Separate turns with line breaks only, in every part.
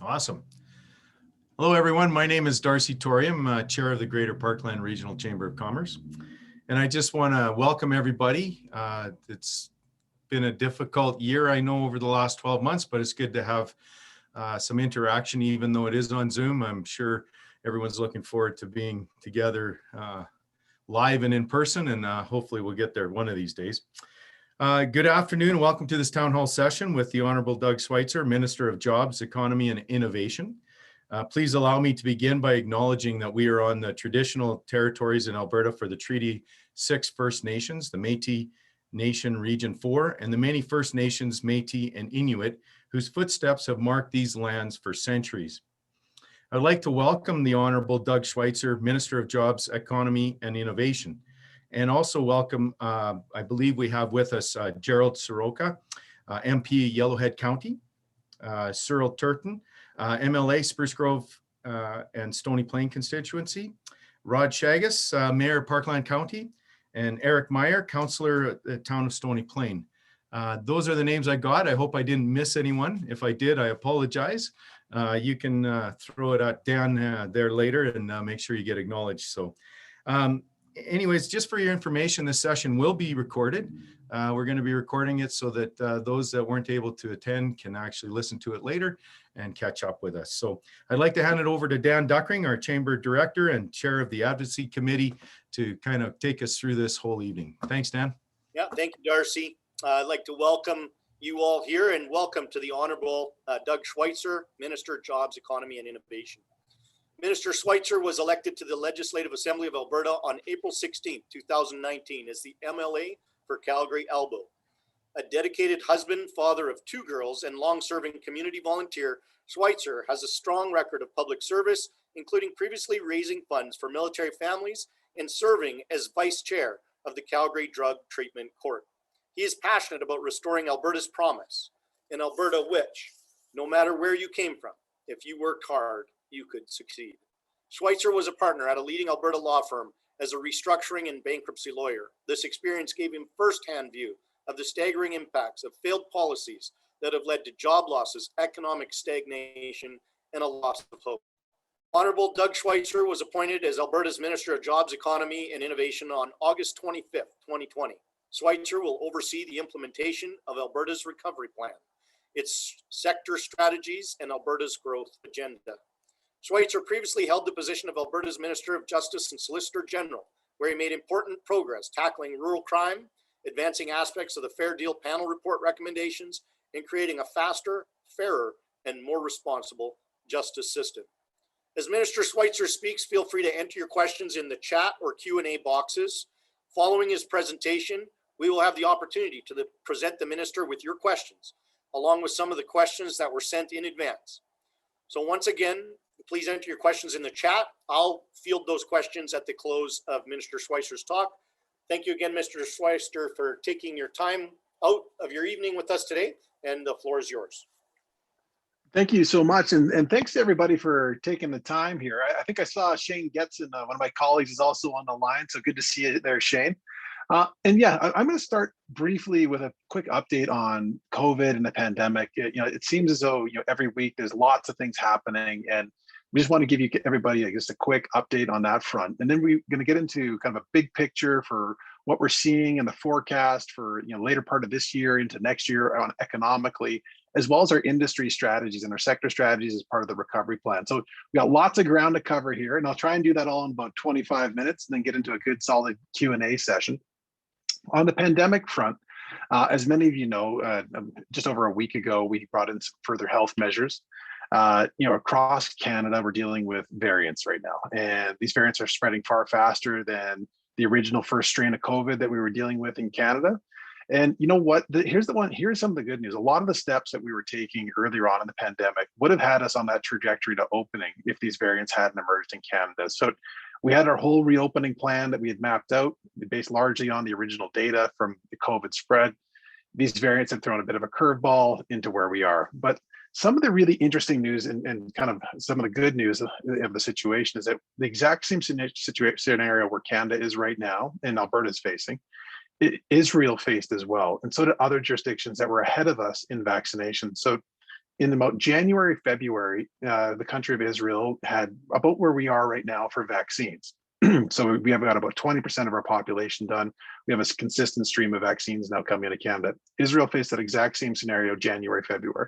Awesome. Hello, everyone. My name is Darcy Torrey. I'm Chair of the Greater Parkland Regional Chamber of Commerce. And I just want to welcome everybody. It's been a difficult year, I know, over the last 12 months, but it's good to have some interaction, even though it is on Zoom. I'm sure everyone's looking forward to being together live and in person, and hopefully we'll get there one of these days. Good afternoon and welcome to this town hall session with the Honorable Doug Schweitzer, Minister of Jobs, Economy and Innovation. Please allow me to begin by acknowledging that we are on the traditional territories in Alberta for the Treaty 6 First Nations, the Métis Nation Region 4, and the many First Nations, Métis and Inuit, whose footsteps have marked these lands for centuries. I'd like to welcome the Honorable Doug Schweitzer, Minister of Jobs, Economy and Innovation, and also welcome, I believe we have with us Gerald Soroka, MP Yellowhead County, Cyril Turton, MLA Spruce Grove and Stony Plain constituency, Rod Shagas, Mayor Parkland County, and Eric Meyer, Councillor at the town of Stony Plain. Those are the names I got. I hope I didn't miss anyone. If I did, I apologize. You can throw it at Dan there later and make sure you get acknowledged. So anyways, just for your information, this session will be recorded. We're going to be recording it so that those that weren't able to attend can actually listen to it later and catch up with us. So I'd like to hand it over to Dan Duckering, our Chamber Director and Chair of the Advocacy Committee, to kind of take us through this whole evening. Thanks, Dan.
Yeah, thank you, Darcy. I'd like to welcome you all here and welcome to the Honorable Doug Schweitzer, Minister of Jobs, Economy and Innovation. Minister Schweitzer was elected to the Legislative Assembly of Alberta on April 16, 2019 as the MLA for Calgary-Albo. A dedicated husband, father of 2 girls, and long-serving community volunteer, Schweitzer has a strong record of public service, including previously raising funds for military families and serving as Vice Chair of the Calgary Drug Treatment Court. He is passionate about restoring Alberta's promise, an Alberta which, no matter where you came from, if you worked hard, you could succeed. Schweitzer was a partner at a leading Alberta law firm as a restructuring and bankruptcy lawyer. This experience gave him firsthand view of the staggering impacts of failed policies that have led to job losses, economic stagnation, and a loss of hope. Honorable Doug Schweitzer was appointed as Alberta's Minister of Jobs, Economy and Innovation on August 25th, 2020. Schweitzer will oversee the implementation of Alberta's recovery plan, its sector strategies, and Alberta's growth agenda. Schweitzer previously held the position of Alberta's Minister of Justice and Solicitor General, where he made important progress tackling rural crime, advancing aspects of the Fair Deal Panel Report recommendations, and creating a faster, fairer, and more responsible justice system. As Minister Schweitzer speaks, feel free to enter your questions in the chat or Q&A boxes. Following his presentation, we will have the opportunity to present the Minister with your questions, along with some of the questions that were sent in advance. So once again, please enter your questions in the chat. I'll field those questions at the close of Minister Schweitzer's talk. Thank you again, Mr. Schweitzer, for taking your time out of your evening with us today, and the floor is yours.
Thank you so much, and thanks to everybody for taking the time here. I think I saw Shane Getson, one of my colleagues, is also on the line, so good to see you there, Shane. And yeah, I'm going to start briefly with a quick update on COVID and the pandemic. It seems as though every week there's lots of things happening, and we just want to give everybody just a quick update on that front. And then we're going to get into kind of a big picture for what we're seeing in the forecast for later part of this year into next year on economically, as well as our industry strategies and our sector strategies as part of the recovery plan. So we got lots of ground to cover here, and I'll try and do that all in about 25 minutes and then get into a good solid Q&A session. On the pandemic front, as many of you know, just over a week ago, we brought in some further health measures. Across Canada, we're dealing with variants right now, and these variants are spreading far faster than the original first strain of COVID that we were dealing with in Canada. And you know what? Here's some of the good news. A lot of the steps that we were taking earlier on in the pandemic would have had us on that trajectory to opening if these variants hadn't emerged in Canada. So we had our whole reopening plan that we had mapped out based largely on the original data from the COVID spread. These variants have thrown a bit of a curveball into where we are. But some of the really interesting news and kind of some of the good news of the situation is that the exact same scenario where Canada is right now and Alberta is facing, Israel faced as well. And so did other jurisdictions that were ahead of us in vaccination. So in about January, February, the country of Israel had about where we are right now for vaccines. So we have got about 20% of our population done. We have a consistent stream of vaccines now coming into Canada. Israel faced that exact same scenario January, February.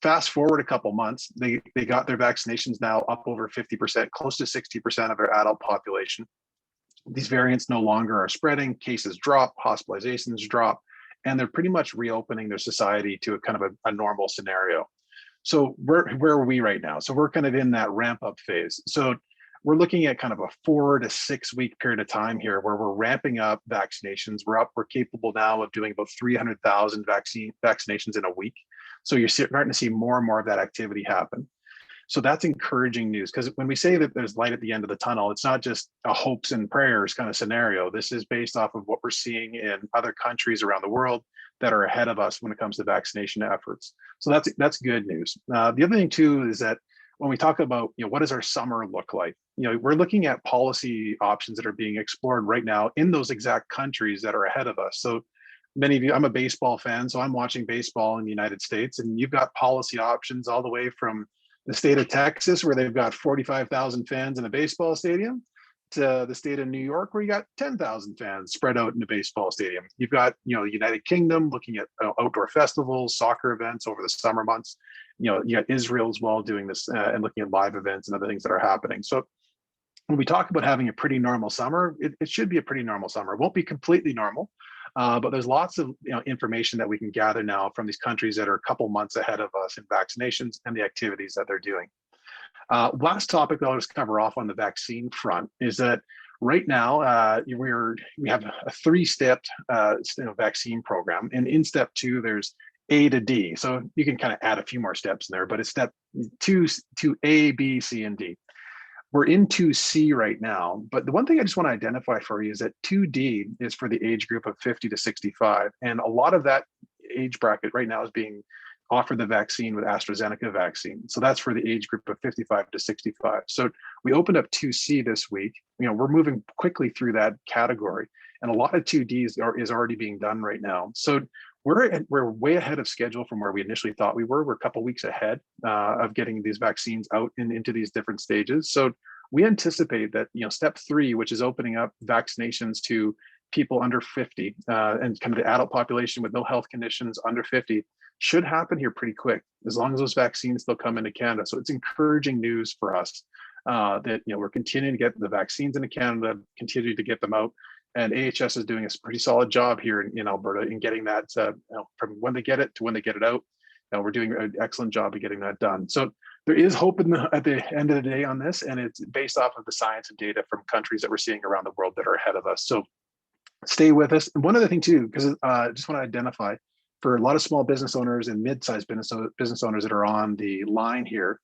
Fast forward a couple months, they got their vaccinations now up over 50%, close to 60% of their adult population. These variants no longer are spreading, cases drop, hospitalizations drop, and they're pretty much reopening their society to a kind of a normal scenario. So where are we right now? So we're kind of in that ramp up phase. So we're looking at kind of a 4 to 6 week period of time here where we're ramping up vaccinations. We're capable now of doing about 300,000 vaccinations in a week. So you're starting to see more and more of that activity happen. So that's encouraging news, because when we say that there's light at the end of the tunnel, it's not just a hopes and prayers kind of scenario. This is based off of what we're seeing in other countries around the world that are ahead of us when it comes to vaccination efforts. So that's good news. The other thing too is that when we talk about, what does our summer look like? We're looking at policy options that are being explored right now in those exact countries that are ahead of us. So many of you, I'm a baseball fan, so I'm watching baseball in the United States, and you've got policy options all the way from the state of Texas, where they've got 45,000 fans in a baseball stadium, to the state of New York, where you got 10,000 fans spread out in a baseball stadium. You've got, the United Kingdom looking at outdoor festivals, soccer events over the summer months. You got Israel as well doing this and looking at live events and other things that are happening. So when we talk about having a pretty normal summer, it should be a pretty normal summer. It won't be completely normal, but there's lots of information that we can gather now from these countries that are a couple months ahead of us in vaccinations and the activities that they're doing. Last topic that I'll just cover off on the vaccine front is that right now we have a 3-step vaccine program, and in step 2 there's A to D. So you can kind of add a few more steps in there, but it's step 2 to A, B, C, and D. We're in 2C right now, but the one thing I just want to identify for you is that 2D is for the age group of 50 to 65. And a lot of that age bracket right now is being offered the vaccine with AstraZeneca vaccine. So that's for the age group of 55 to 65. So we opened up 2C this week. We're moving quickly through that category, and a lot of 2D is already being done right now. So we're way ahead of schedule from where we initially thought we were. We're a couple weeks ahead of getting these vaccines out and into these different stages. So we anticipate that step 3, which is opening up vaccinations to people under 50 and kind of the adult population with no health conditions under 50, should happen here pretty quick, as long as those vaccines still come into Canada. So it's encouraging news for us that we're continuing to get the vaccines into Canada, continue to get them out. And AHS is doing a pretty solid job here in Alberta in getting that from when they get it to when they get it out. We're doing an excellent job of getting that done. So there is hope at the end of the day on this, and it's based off of the science and data from countries that we're seeing around the world that are ahead of us. So stay with us. And one other thing too, because I just want to identify for a lot of small business owners and mid-sized business owners that are on the line here.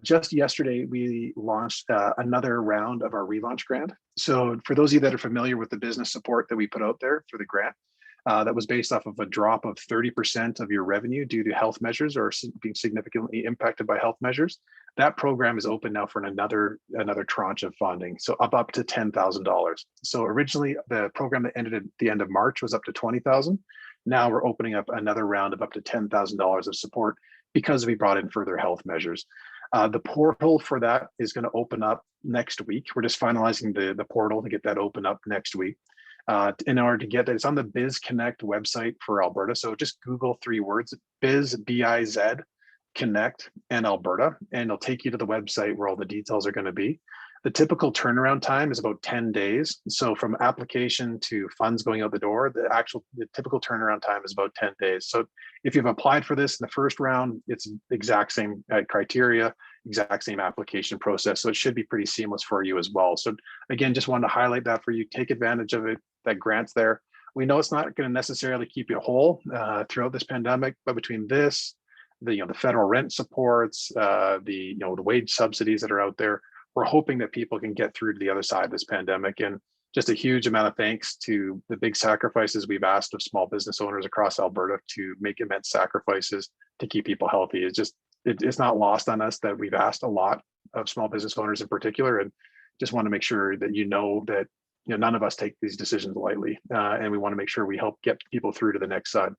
Just yesterday, we launched another round of our relaunch grant. So for those of you that are familiar with the business support that we put out there for the grant, that was based off of a drop of 30% of your revenue due to health measures or being significantly impacted by health measures. That program is open now for another tranche of funding, so up to $10,000. So originally, the program that ended at the end of March was up to $20,000. Now we're opening up another round of up to $10,000 of support because we brought in further health measures. The portal for that is going to open up next week. We're just finalizing the portal to get that open up next week. In order to get that, it's on the Biz Connect website for Alberta. So just Google 3 words, Biz, B-I-Z, Connect, and Alberta, and it'll take you to the website where all the details are going to be. The typical turnaround time is about 10 days. So from application to funds going out the door, the typical turnaround time is about 10 days. So if you've applied for this in the first round, it's exact same criteria, exact same application process. So it should be pretty seamless for you as well. So again, just wanted to highlight that for you. Take advantage of it. That grant's there. We know it's not going to necessarily keep you whole throughout this pandemic, but between this, the federal rent supports, the wage subsidies that are out there, we're hoping that people can get through to the other side of this pandemic. And just a huge amount of thanks to the big sacrifices we've asked of small business owners across Alberta to make immense sacrifices to keep people healthy. It's not lost on us that we've asked a lot of small business owners in particular, and just want to make sure that that none of us take these decisions lightly, and we want to make sure we help get people through to the next side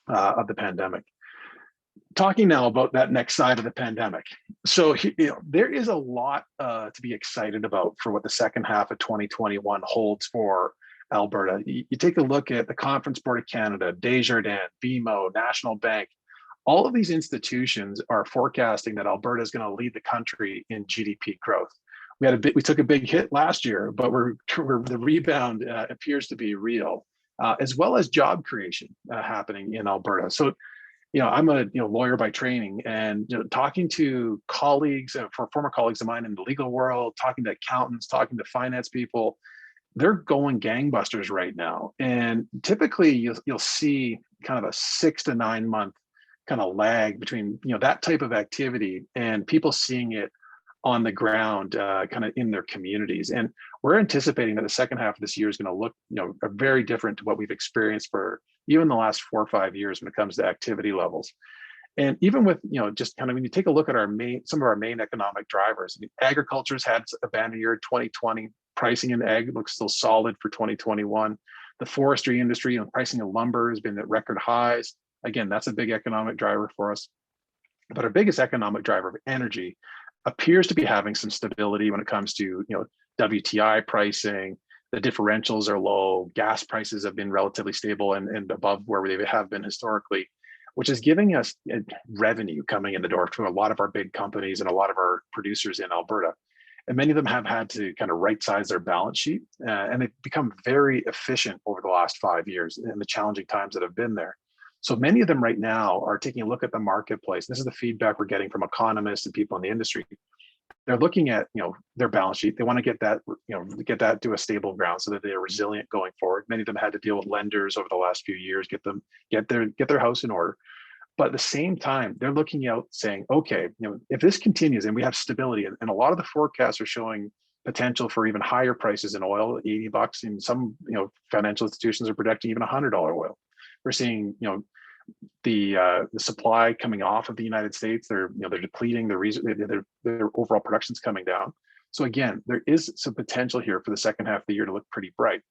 of the pandemic. talking now about that next side of the pandemic. So, there is a lot to be excited about for what the second half of 2021 holds for Alberta. You take a look at the Conference Board of Canada, Desjardins, BMO, National Bank. All of these institutions are forecasting that Alberta is going to lead the country in GDP growth. We took a big hit last year, but the rebound appears to be real, as well as job creation happening in Alberta. So, I'm a lawyer by training, and talking to colleagues, former colleagues of mine in the legal world, talking to accountants, talking to finance people, they're going gangbusters right now. And typically, you'll see kind of a 6 to 9 month kind of lag between that type of activity and people seeing it on the ground, kind of in their communities. And we're anticipating that the second half of this year is going to look, very different to what we've experienced for even the last 4 or 5 years when it comes to activity levels. And even with, just kind of when you take a look at some of our main economic drivers, I mean, agriculture's had a banner year 2020. Pricing in ag looks still solid for 2021. The forestry industry and pricing of lumber has been at record highs. Again, that's a big economic driver for us. But our biggest economic driver of energy appears to be having some stability when it comes to WTI pricing. The differentials are low. Gas prices have been relatively stable and above where they have been historically, which is giving us revenue coming in the door from a lot of our big companies and a lot of our producers in Alberta. And many of them have had to kind of right size their balance sheet, and they've become very efficient over the last 5 years in the challenging times that have been there. So many of them right now are taking a look at the marketplace. This is the feedback we're getting from economists and people in the industry. They're looking at their balance sheet. They want to get that to a stable ground so that they are resilient going forward. Many of them had to deal with lenders over the last few years, get their house in order. But at the same time, they're looking out saying, okay, if this continues and we have stability, and a lot of the forecasts are showing potential for even higher prices in oil, $80, and some financial institutions are projecting even $100 oil. We're seeing the supply coming off of the United States. They're depleting their overall production's coming down. So again, there is some potential here for the second half of the year to look pretty bright.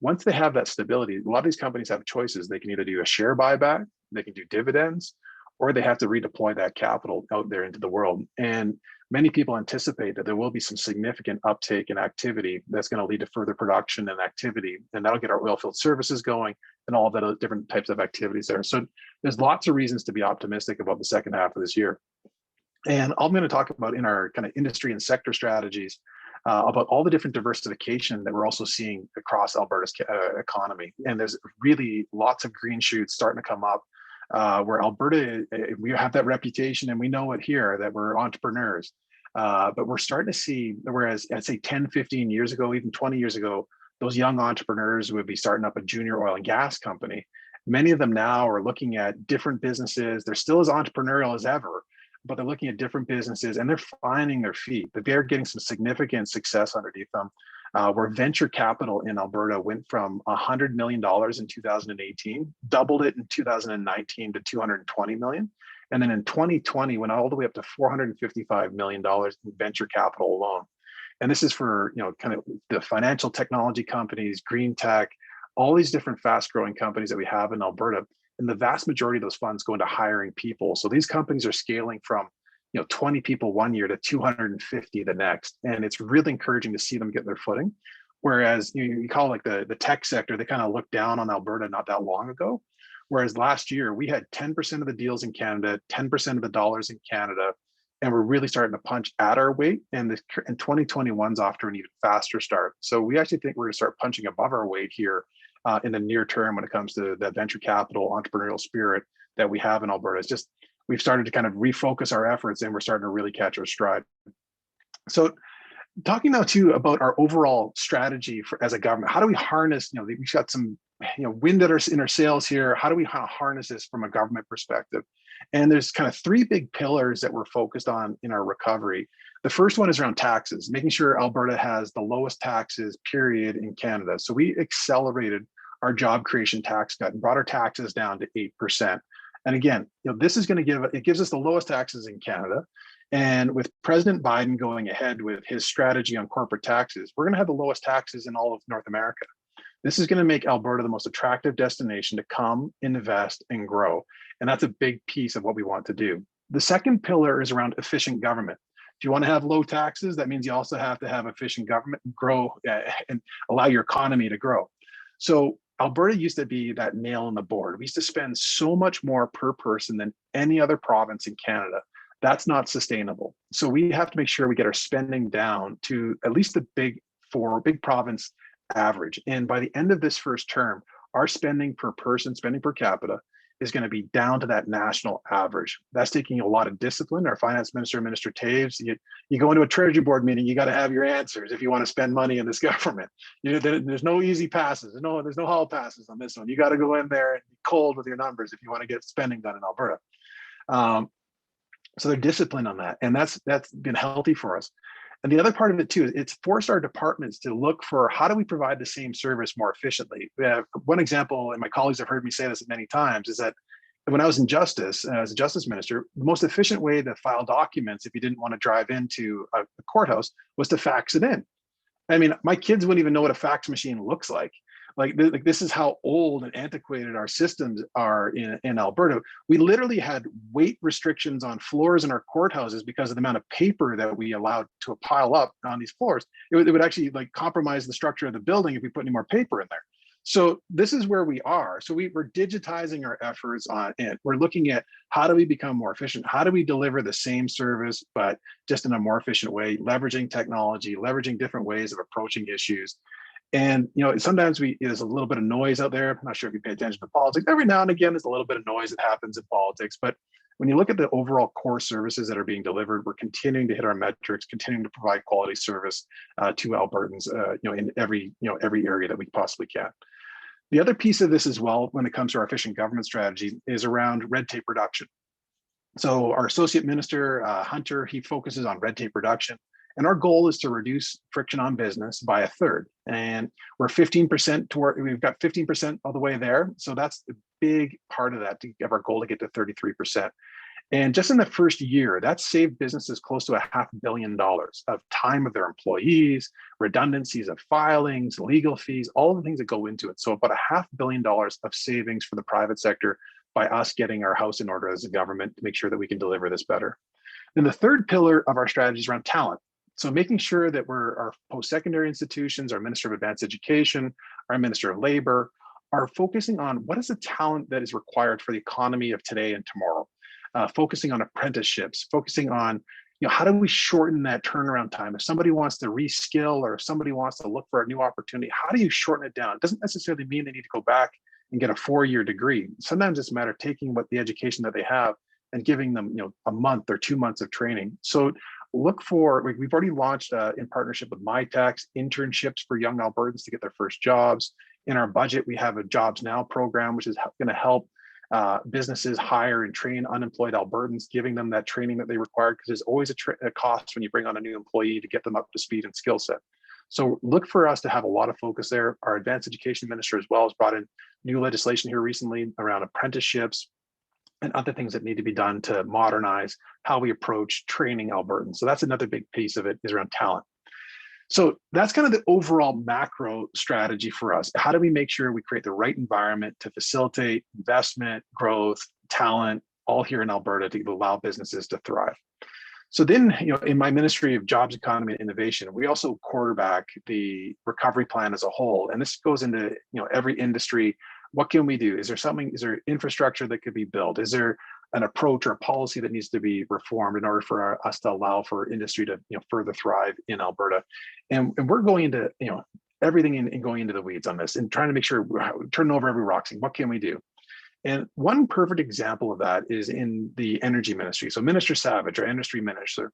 Once they have that stability, a lot of these companies have choices. They can either do a share buyback, they can do dividends, or they have to redeploy that capital out there into the world. And many people anticipate that there will be some significant uptake in activity that's going to lead to further production and activity, and that'll get our oil field services going and all of the different types of activities there. So there's lots of reasons to be optimistic about the second half of this year. And I'm going to talk about in our kind of industry and sector strategies about all the different diversification that we're also seeing across Alberta's economy. And there's really lots of green shoots starting to come up where Alberta, we have that reputation and we know it here that we're entrepreneurs. But we're starting to see, whereas I'd say 10, 15 years ago, even 20 years ago, those young entrepreneurs would be starting up a junior oil and gas company. Many of them now are looking at different businesses. They're still as entrepreneurial as ever, but they're looking at different businesses and they're finding their feet, but they're getting some significant success underneath them. Where venture capital in Alberta went from $100 million in 2018, doubled it in 2019 to $220 million. And then in 2020, went all the way up to $455 million in venture capital alone. And this is for, kind of the financial technology companies, green tech, all these different fast growing companies that we have in Alberta. And the vast majority of those funds go into hiring people. So these companies are scaling from 20 people one year to 250 the next. And it's really encouraging to see them get their footing. Whereas you call like the tech sector, they kind of looked down on Alberta not that long ago. Whereas last year we had 10% of the deals in Canada, 10% of the dollars in Canada, and we're really starting to punch at our weight. And 2021's off to an even faster start. So we actually think we're going to start punching above our weight here in the near term when it comes to that venture capital entrepreneurial spirit that we have in Alberta. It's just we've started to kind of refocus our efforts and we're starting to really catch our stride. So talking now too about our overall strategy as a government, how do we harness, we've got some wind in our sails here. How do we harness this from a government perspective? And there's kind of three big pillars that we're focused on in our recovery. The first one is around taxes, making sure Alberta has the lowest taxes period in Canada. So we accelerated our job creation tax cut and brought our taxes down to 8%. And again, this is going to gives us the lowest taxes in Canada. And with President Biden going ahead with his strategy on corporate taxes, we're going to have the lowest taxes in all of North America. This is going to make Alberta the most attractive destination to come, invest, and grow. And that's a big piece of what we want to do. The second pillar is around efficient government. If you want to have low taxes, that means you also have to have efficient government and grow and allow your economy to grow. So Alberta used to be that nail in the board. We used to spend so much more per person than any other province in Canada. That's not sustainable. So we have to make sure we get our spending down to at least the big province average. And by the end of this first term, our spending per person, spending per capita, is going to be down to that national average. That's taking a lot of discipline. Our finance minister, Minister Taves, you go into a treasury board meeting, you got to have your answers if you want to spend money in this government. There's no easy passes. There's no hall passes on this one. You got to go in there and be cold with your numbers if you want to get spending done in Alberta. So they're disciplined on that, and that's been healthy for us. And the other part of it too is it's forced our departments to look for how do we provide the same service more efficiently. One example, and my colleagues have heard me say this many times, is that when I was in justice, as a justice minister, the most efficient way to file documents if you didn't want to drive into a courthouse was to fax it in. I mean, my kids wouldn't even know what a fax machine looks like. Like this is how old and antiquated our systems are in Alberta. We literally had weight restrictions on floors in our courthouses because of the amount of paper that we allowed to pile up on these floors. It would actually like compromise the structure of the building if we put any more paper in there. So this is where we are. So we're digitizing our efforts on it. We're looking at how do we become more efficient? How do we deliver the same service, but just in a more efficient way, leveraging technology, leveraging different ways of approaching issues. And sometimes there's a little bit of noise out there. I'm not sure if you pay attention to politics. Every now and again, there's a little bit of noise that happens in politics. But when you look at the overall core services that are being delivered, we're continuing to hit our metrics, continuing to provide quality service to Albertans, in every area that we possibly can. The other piece of this as well, when it comes to our efficient government strategy, is around red tape reduction. So our associate minister, Hunter, he focuses on red tape reduction. And our goal is to reduce friction on business by 1/3. And we're 15% toward, we've got 15% all the way there. So that's a big part of that to have our goal to get to 33%. And just in the first year, that saved businesses close to $500 million of time of their employees, redundancies of filings, legal fees, all the things that go into it. So about $500 million of savings for the private sector by us getting our house in order as a government to make sure that we can deliver this better. Then the third pillar of our strategy is around talent. So making sure that our post-secondary institutions, our Minister of Advanced Education, our Minister of Labor, are focusing on what is the talent that is required for the economy of today and tomorrow. Focusing on apprenticeships, focusing on how do we shorten that turnaround time? If somebody wants to reskill or if somebody wants to look for a new opportunity, how do you shorten it down? It doesn't necessarily mean they need to go back and get a 4-year degree. Sometimes it's a matter of taking what the education that they have and giving them a month or 2 months of training. So look for, we've already launched in partnership with MyTax internships for young Albertans to get their first jobs. In our budget, we have a Jobs Now program, which is going to help businesses hire and train unemployed Albertans, giving them that training that they require, because there's always a cost when you bring on a new employee to get them up to speed and skill set. So look for us to have a lot of focus there. Our advanced education minister as well has brought in new legislation here recently around apprenticeships and other things that need to be done to modernize how we approach training Albertans. So that's another big piece of it, is around talent. So that's kind of the overall macro strategy for us. How do we make sure we create the right environment to facilitate investment, growth, talent, all here in Alberta to allow businesses to thrive? So then, in my Ministry of Jobs, Economy, and Innovation, we also quarterback the recovery plan as a whole. And this goes into, every industry. What can we do? Is there infrastructure that could be built? Is there an approach or a policy that needs to be reformed in order for us to allow for industry to further thrive in Alberta? And we're going into everything and going into the weeds on this and trying to make sure we're turning over every rock, saying what can we do? And one perfect example of that is in the energy ministry. So Minister Savage, our industry minister,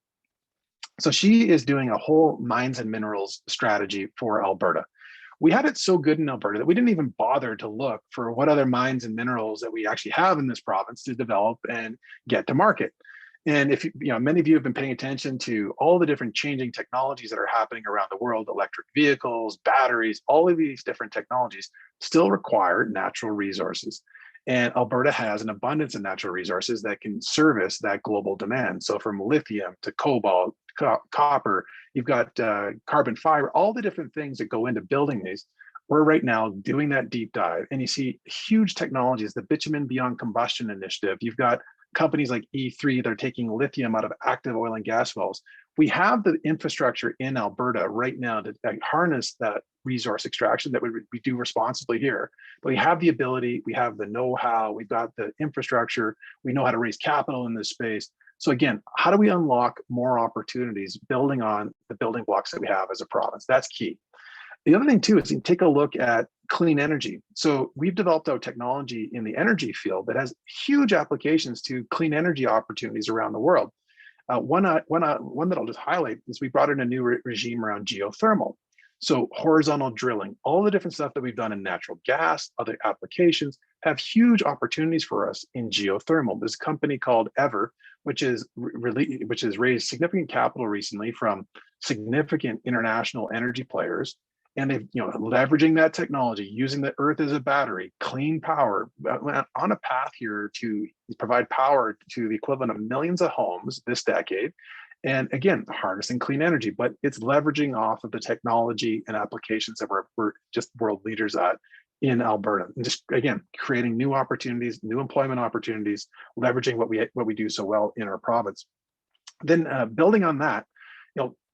so she is doing a whole mines and minerals strategy for Alberta. We had it so good in Alberta that we didn't even bother to look for what other mines and minerals that we actually have in this province to develop and get to market. And if many of you have been paying attention to all the different changing technologies that are happening around the world, electric vehicles, batteries, all of these different technologies still require natural resources. And Alberta has an abundance of natural resources that can service that global demand. So from lithium to cobalt, copper, you've got carbon fiber, all the different things that go into building these We're right now doing that deep dive, and you see huge technologies, the bitumen beyond combustion initiative. You've got companies like E3 that are taking lithium out of active oil and gas wells. We have the infrastructure in Alberta right now to harness that resource extraction that we do responsibly here. But we have the ability, we have the know-how, we've got the infrastructure, we know how to raise capital in this space. So again, how do we unlock more opportunities building on the building blocks that we have as a province? That's key. The other thing too is you take a look at clean energy. So we've developed our technology in the energy field that has huge applications to clean energy opportunities around the world. One that I'll just highlight is we brought in a new regime around geothermal. So horizontal drilling, all the different stuff that we've done in natural gas, other applications have huge opportunities for us in geothermal. This company called Ever, which has raised significant capital recently from significant international energy players, and they've leveraging that technology, using the earth as a battery, clean power, on a path here to provide power to the equivalent of millions of homes this decade. And again, harnessing clean energy, but it's leveraging off of the technology and applications that we're just world leaders at in Alberta, and just again creating new opportunities, new employment opportunities, leveraging what we do so well in our province. Then building on that,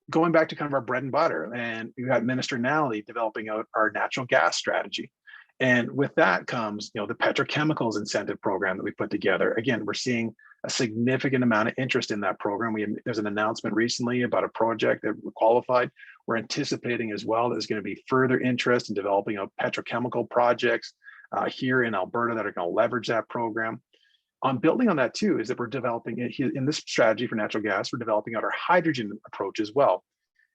going back to kind of our bread and butter, and we got Minister Nally developing out our natural gas strategy. And with that comes, the petrochemicals incentive program that we put together. Again, we're seeing a significant amount of interest in that program. There's an announcement recently about a project that we qualified. We're anticipating as well there's going to be further interest in developing petrochemical projects here in Alberta that are going to leverage that program. On building on that too is that we're developing in this strategy for natural gas, we're developing out our hydrogen approach as well.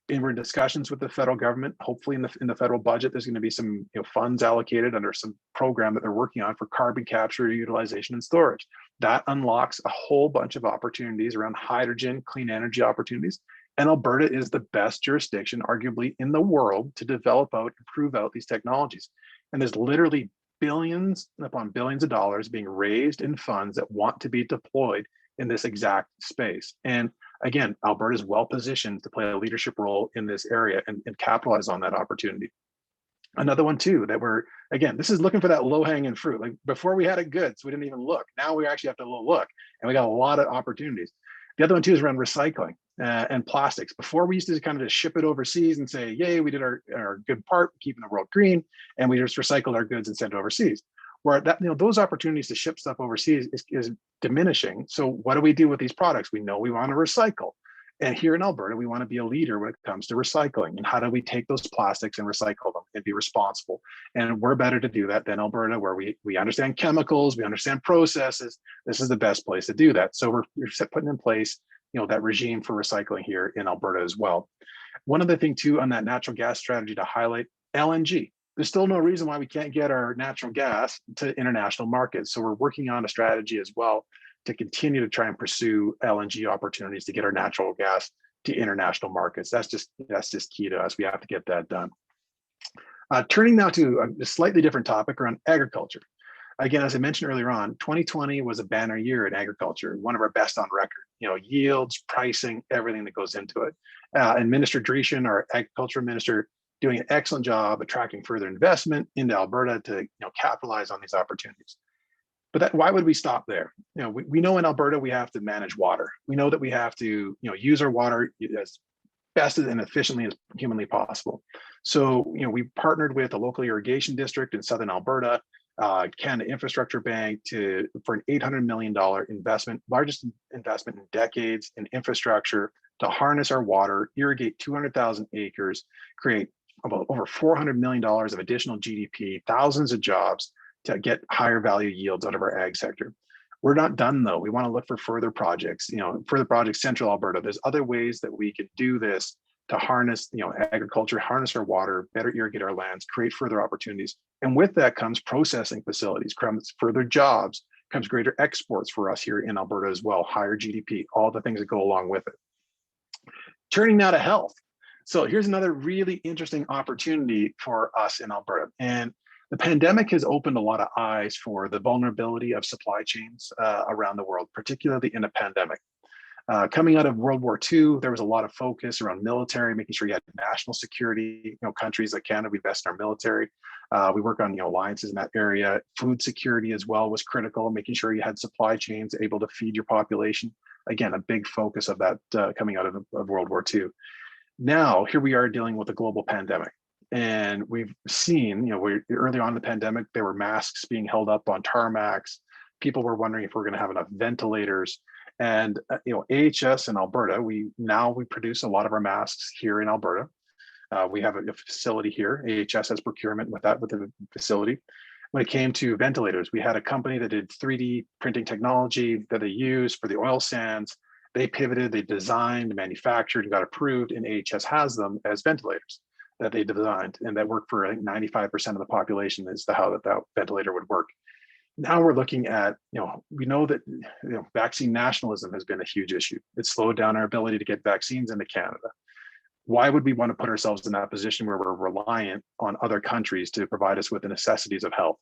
And we're in discussions with the federal government. Hopefully in the federal budget, there's going to be some funds allocated under some program that they're working on for carbon capture, utilization, and storage. That unlocks a whole bunch of opportunities around hydrogen, clean energy opportunities. And Alberta is the best jurisdiction, arguably, in the world to develop out and prove out these technologies. And there's literally billions upon billions of dollars being raised in funds that want to be deployed in this exact space. And again, Alberta is well positioned to play a leadership role in this area and capitalize on that opportunity. Another one too, that this is looking for that low hanging fruit. Like before we had it good, so we didn't even look. Now we actually have to look, and we got a lot of opportunities. The other one too is around recycling and plastics. Before we used to kind of just ship it overseas and say, yay, we did our good part, keeping the world green, and we just recycled our goods and sent it overseas. Where that those opportunities to ship stuff overseas is diminishing. So what do we do with these products? We know we want to recycle. And here in Alberta, we want to be a leader when it comes to recycling. And how do we take those plastics and recycle them and be responsible? And we're better to do that than Alberta, where we understand chemicals, we understand processes. This is the best place to do that. So we're putting in place, that regime for recycling here in Alberta as well. One other thing too on that natural gas strategy to highlight, LNG. There's still no reason why we can't get our natural gas to international markets. So we're working on a strategy as well to continue to try and pursue LNG opportunities to get our natural gas to international markets. That's just key to us. We have to get that done. Turning now to a slightly different topic around agriculture. Again, as I mentioned earlier on, 2020 was a banner year in agriculture, one of our best on record. Yields, pricing, everything that goes into it. And Minister Dreeshen, our agriculture minister, doing an excellent job attracting further investment into Alberta to capitalize on these opportunities. But why would we stop there? We know in Alberta we have to manage water. We know that we have to use our water as best and efficiently as humanly possible. So we partnered with a local irrigation district in southern Alberta, Canada Infrastructure Bank for an $800 million investment, largest investment in decades in infrastructure to harness our water, irrigate 200,000 acres, create about over $400 million of additional GDP, thousands of jobs to get higher value yields out of our ag sector. We're not done though. We want to look for further projects, central Alberta. There's other ways that we could do this to harness, agriculture, harness our water, better irrigate our lands, create further opportunities. And with that comes processing facilities, comes further jobs, comes greater exports for us here in Alberta as well, higher GDP, all the things that go along with it. Turning now to health. So here's another really interesting opportunity for us in Alberta. And the pandemic has opened a lot of eyes for the vulnerability of supply chains around the world, particularly in a pandemic. Coming out of World War II, there was a lot of focus around military, making sure you had national security. Countries like Canada, we invest in our military. We work on alliances in that area. Food security as well was critical, making sure you had supply chains able to feed your population. Again, a big focus of that coming out of World War II. Now, here we are dealing with a global pandemic. And we've seen, early on in the pandemic, there were masks being held up on tarmacs. People were wondering if we're going to have enough ventilators. And AHS in Alberta, we produce a lot of our masks here in Alberta. We have a facility here. AHS has procurement with the facility. When it came to ventilators, we had a company that did 3D printing technology that they used for the oil sands. They pivoted, they designed, manufactured, and got approved, and AHS has them as ventilators that they designed and that work for, I think, 95% of the population is how that ventilator would work. Now we're looking at, we know that vaccine nationalism has been a huge issue. It's slowed down our ability to get vaccines into Canada. Why would we want to put ourselves in that position where we're reliant on other countries to provide us with the necessities of health?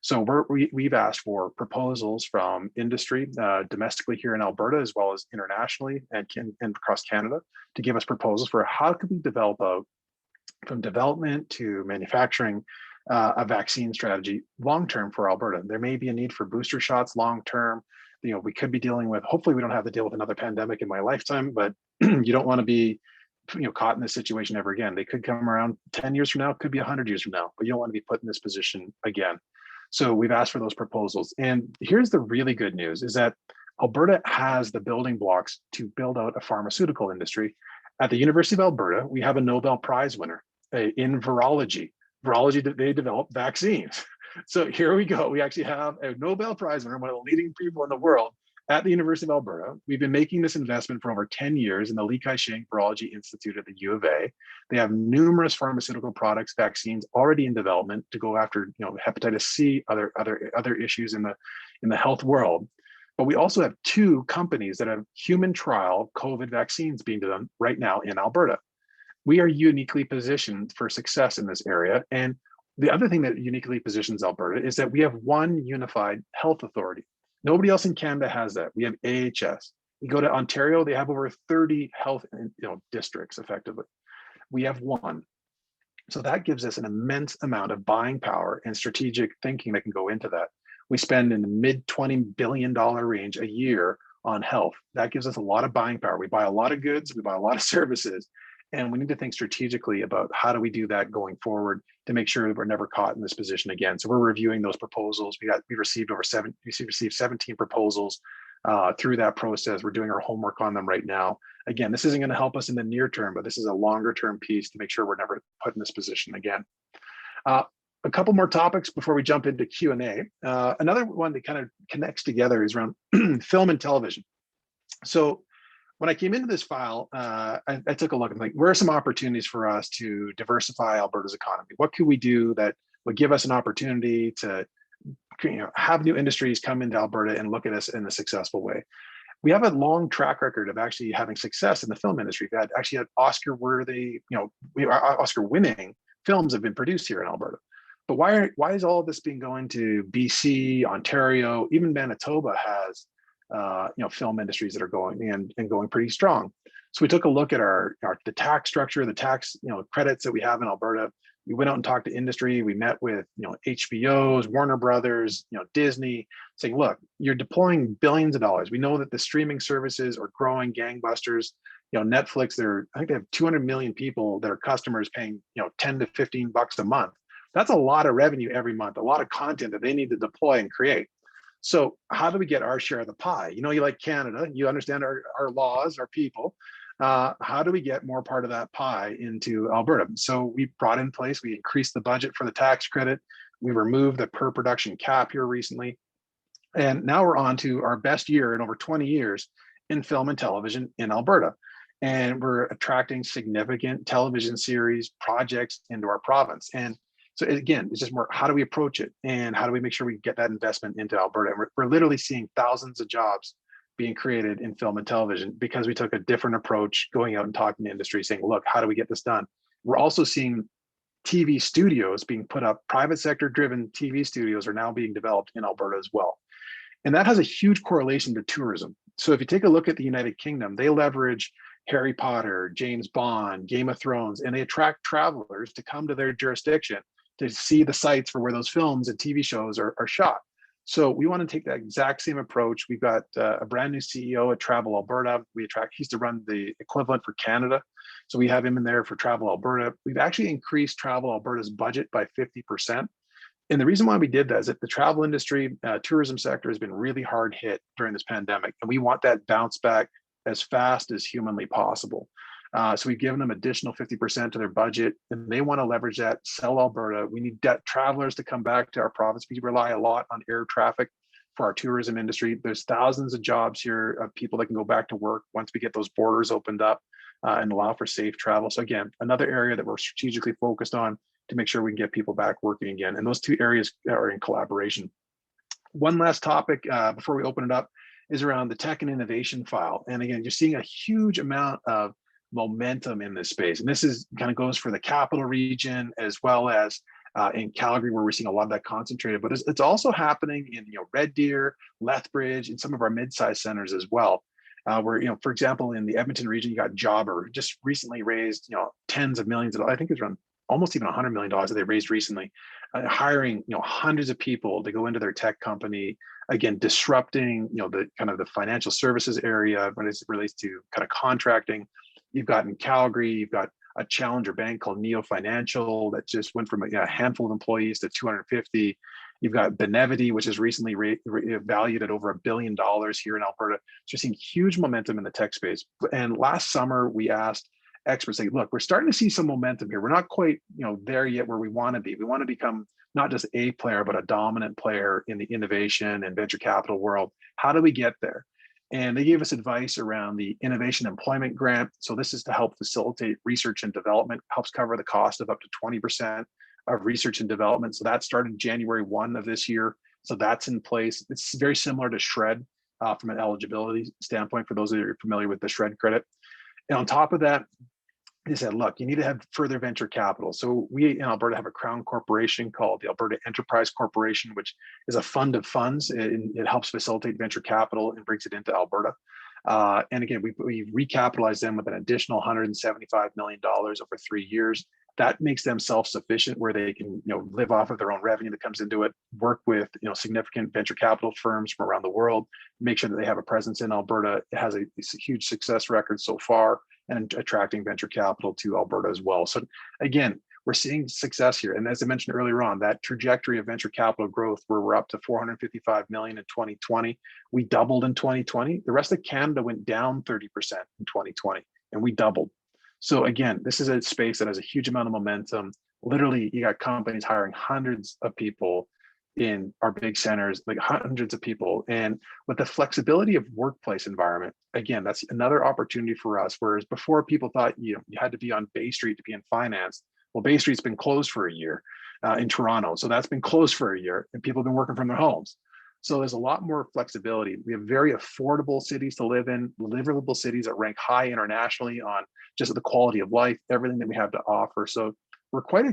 So we've asked for proposals from industry domestically here in Alberta, as well as internationally and across Canada, to give us proposals for how could we develop from development to manufacturing a vaccine strategy long-term for Alberta. There may be a need for booster shots long-term. We could be dealing with, hopefully we don't have to deal with another pandemic in my lifetime, but you don't want to be caught in this situation ever again. They could come around 10 years from now, could be 100 years from now, but you don't want to be put in this position again. So we've asked for those proposals. And here's the really good news is that Alberta has the building blocks to build out a pharmaceutical industry. At the University of Alberta, we have a Nobel Prize winner in virology. Virology, they develop vaccines. So here we go. We actually have a Nobel Prize winner, one of the leading people in the world at the University of Alberta. We've been making this investment for over 10 years in the Li Kai-shing Virology Institute at the U of A. They have numerous pharmaceutical products, vaccines already in development to go after, hepatitis C, other issues in the health world. But we also have 2 companies that have human trial COVID vaccines being done right now in Alberta. We are uniquely positioned for success in this area. And the other thing that uniquely positions Alberta is that we have one unified health authority. Nobody else in Canada has that. We have AHS. You go to Ontario, they have over 30 health districts effectively. We have one. So that gives us an immense amount of buying power and strategic thinking that can go into that. We spend in the mid $20 billion range a year on health. That gives us a lot of buying power. We buy a lot of goods, we buy a lot of services, and we need to think strategically about how do we do that going forward to make sure that we're never caught in this position again. So we're reviewing those proposals. We received 17 proposals through that process. We're doing our homework on them right now. Again, this isn't going to help us in the near term, but this is a longer term piece to make sure we're never put in this position again. A couple more topics before we jump into Q&A. Another one that kind of connects together is around film and television. So when I came into this file, I took a look and where are some opportunities for us to diversify Alberta's economy? What could we do that would give us an opportunity to have new industries come into Alberta and look at us in a successful way? We have a long track record of actually having success in the film industry. We've actually had Oscar-worthy, Oscar-winning films have been produced here in Alberta. But why is all of this being going to BC, Ontario, even Manitoba has film industries that are going and going pretty strong. So we took a look at the tax structure, the tax credits that we have in Alberta. We went out and talked to industry. We met with HBOs, Warner Brothers, Disney, saying, look, you're deploying billions of dollars. We know that the streaming services are growing gangbusters. Netflix, I think they have 200 million people that are customers paying 10 to 15 bucks a month. That's a lot of revenue every month, a lot of content that they need to deploy and create. So how do we get our share of the pie? You like Canada, you understand our laws, our people. How do we get more part of that pie into Alberta? So we brought in place, we increased the budget for the tax credit. We removed the per production cap here recently. And now we're on to our best year in over 20 years in film and television in Alberta. And we're attracting significant television series projects into our province. And so again, it's just more, how do we approach it? And how do we make sure we get that investment into Alberta? And we're literally seeing thousands of jobs being created in film and television because we took a different approach, going out and talking to industry, saying, look, how do we get this done? We're also seeing TV studios being put up. Private sector driven TV studios are now being developed in Alberta as well. And that has a huge correlation to tourism. So if you take a look at the United Kingdom, they leverage Harry Potter, James Bond, Game of Thrones, and they attract travelers to come to their jurisdiction to see the sites for where those films and TV shows are shot. So we want to take that exact same approach. We've got a brand new CEO at Travel Alberta. He's to run the equivalent for Canada. So we have him in there for Travel Alberta. We've actually increased Travel Alberta's budget by 50%. And the reason why we did that is that the travel industry, tourism sector has been really hard hit during this pandemic. And we want that bounce back as fast as humanly possible. So we've given them additional 50% to their budget, and they want to leverage that, sell Alberta. We need travelers to come back to our province. We rely a lot on air traffic for our tourism industry. There's thousands of jobs here of people that can go back to work once we get those borders opened up and allow for safe travel. So again, another area that we're strategically focused on to make sure we can get people back working again. And those two areas are in collaboration. One last topic before we open it up is around the tech and innovation file. And again, you're seeing a huge amount of momentum in this space. And this is kind of goes for the capital region as well as in Calgary, where we're seeing a lot of that concentrated, but it's also happening in Red Deer, Lethbridge, and some of our mid-sized centers as well. Where, for example, in the Edmonton region, you got Jobber just recently raised, tens of millions of, I think it's around almost even $100 million that they raised recently, hiring, hundreds of people to go into their tech company, again, disrupting, the kind of the financial services area when it relates to kind of contracting. You've got in Calgary, you've got a challenger bank called Neo Financial that just went from a handful of employees to 250. You've got Benevity, which is recently valued at over $1 billion here in Alberta. So you're seeing huge momentum in the tech space. And last summer, we asked experts, say, look, we're starting to see some momentum here. We're not quite, there yet where we want to be. We want to become not just a player, but a dominant player in the innovation and venture capital world. How do we get there? And they gave us advice around the Innovation Employment Grant. So this is to help facilitate research and development, helps cover the cost of up to 20% of research and development. So that started January 1 of this year. So that's in place. It's very similar to SHRED from an eligibility standpoint for those that are familiar with the SHRED credit. And on top of that, they said, look, you need to have further venture capital. So we in Alberta have a crown corporation called the Alberta Enterprise Corporation, which is a fund of funds. It helps facilitate venture capital and brings it into Alberta. And again, we recapitalized them with an additional $175 million over 3 years. That makes them self-sufficient, where they can, live off of their own revenue that comes into it, work with, significant venture capital firms from around the world, make sure that they have a presence in Alberta. It has a huge success record so far, and attracting venture capital to Alberta as well. So again, we're seeing success here. And as I mentioned earlier on, that trajectory of venture capital growth, where we're up to 455 million in 2020, we doubled in 2020. The rest of Canada went down 30% in 2020, and we doubled. So again, this is a space that has a huge amount of momentum. Literally, you got companies hiring hundreds of people in our big centers, like hundreds of people. And with the flexibility of workplace environment, again, that's another opportunity for us. Whereas before, people thought you had to be on Bay Street to be in finance. Well, Bay Street's been closed for a year in Toronto. So that's been closed for a year, and people have been working from their homes. So there's a lot more flexibility. We have very affordable cities to live in, livable cities that rank high internationally on just the quality of life, everything that we have to offer. So we're quite,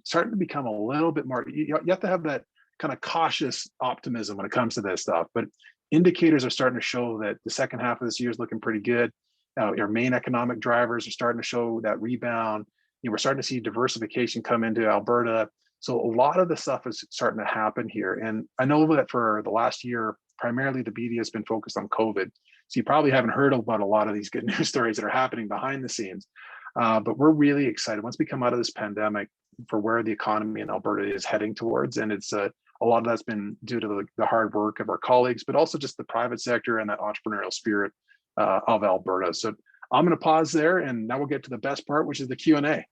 starting to become a little bit more, you have to have that kind of cautious optimism when it comes to this stuff. But indicators are starting to show that the second half of this year is looking pretty good. Our main economic drivers are starting to show that rebound. We're starting to see diversification come into Alberta. So a lot of the stuff is starting to happen here. And I know that for the last year, primarily the media has been focused on COVID. So you probably haven't heard about a lot of these good news stories that are happening behind the scenes. But we're really excited once we come out of this pandemic for where the economy in Alberta is heading towards. And it's a lot of that's been due to the hard work of our colleagues, but also just the private sector and that entrepreneurial spirit of Alberta. So I'm going to pause there, and now we'll get to the best part, which is the Q&A.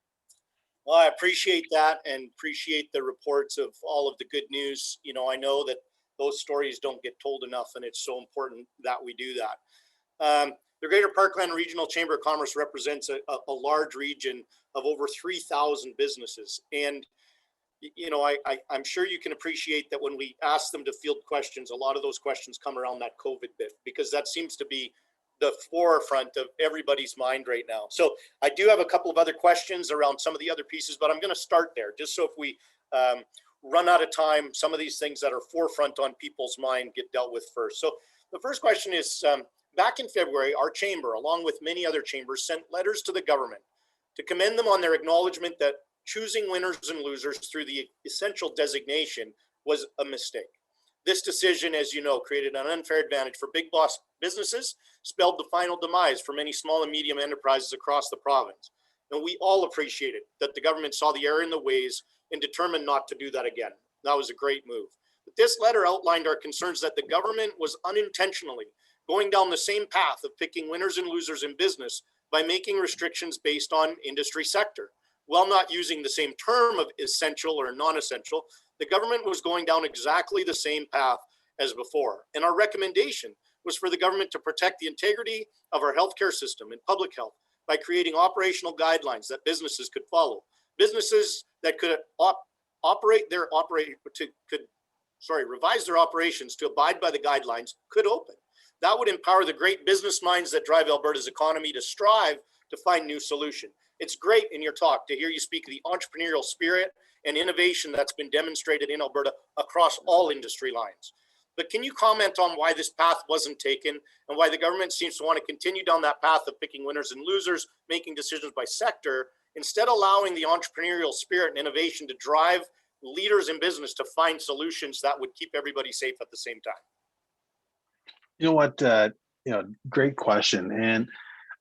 Well, I appreciate that, and appreciate the reports of all of the good news. I know that those stories don't get told enough, and it's so important that we do that. The Greater Parkland Regional Chamber of Commerce represents a large region of over 3,000 businesses. And, I'm sure you can appreciate that when we ask them to field questions, a lot of those questions come around that COVID bit, because that seems to be the forefront of everybody's mind right now. So I do have a couple of other questions around some of the other pieces, but I'm going to start there just so if we run out of time, some of these things that are forefront on people's mind get dealt with first. So the first question is, Back in February, our chamber, along with many other chambers, sent letters to the government to commend them on their acknowledgement that choosing winners and losers through the essential designation was a mistake. This decision, as you know, created an unfair advantage for big boss businesses, spelled the final demise for many small and medium enterprises across the province. And we all appreciated that the government saw the error in the ways and determined not to do that again. That was a great move. But this letter outlined our concerns that the government was unintentionally going down the same path of picking winners and losers in business by making restrictions based on industry sector. While not using the same term of essential or non-essential, the government was going down exactly the same path as before. And our recommendation was for the government to protect the integrity of our healthcare system and public health by creating operational guidelines that businesses could follow. Businesses that could revise their operations to abide by the guidelines could open. That would empower the great business minds that drive Alberta's economy to strive to find new solutions. It's great in your talk to hear you speak of the entrepreneurial spirit and innovation that's been demonstrated in Alberta across all industry lines. But can you comment on why this path wasn't taken and why the government seems to want to continue down that path of picking winners and losers, making decisions by sector, instead allowing the entrepreneurial spirit and innovation to drive leaders in business to find solutions that would keep everybody safe at the same time?
You know what? Great question, and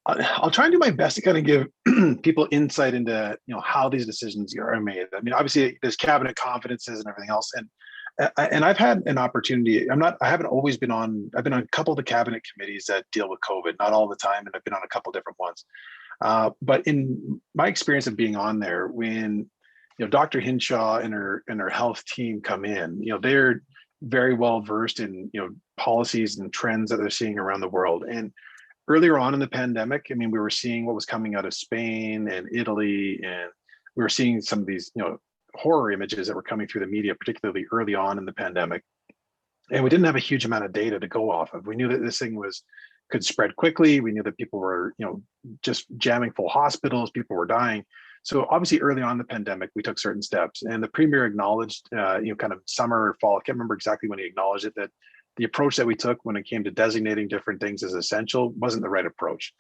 I'll try and do my best to kind of give people insight into how these decisions are made. I mean, obviously, there's cabinet confidences and everything else, and I've had an opportunity. I haven't always been on. I've been on a couple of the cabinet committees that deal with COVID, not all the time, and I've been on a couple different ones. But in my experience of being on there, when Dr. Hinshaw and her health team come in, they're very well versed in policies and trends that they're seeing around the world. And earlier on in the pandemic, I mean, we were seeing what was coming out of Spain and Italy, and we were seeing some of these horror images that were coming through the media, particularly early on in the pandemic. And we didn't have a huge amount of data to go off of. We knew that this thing could spread quickly. We knew that people were just jamming full hospitals, people were dying. So obviously early on in the pandemic, we took certain steps, and the premier acknowledged, kind of summer or fall, I can't remember exactly when he acknowledged it, that the approach that we took when it came to designating different things as essential wasn't the right approach.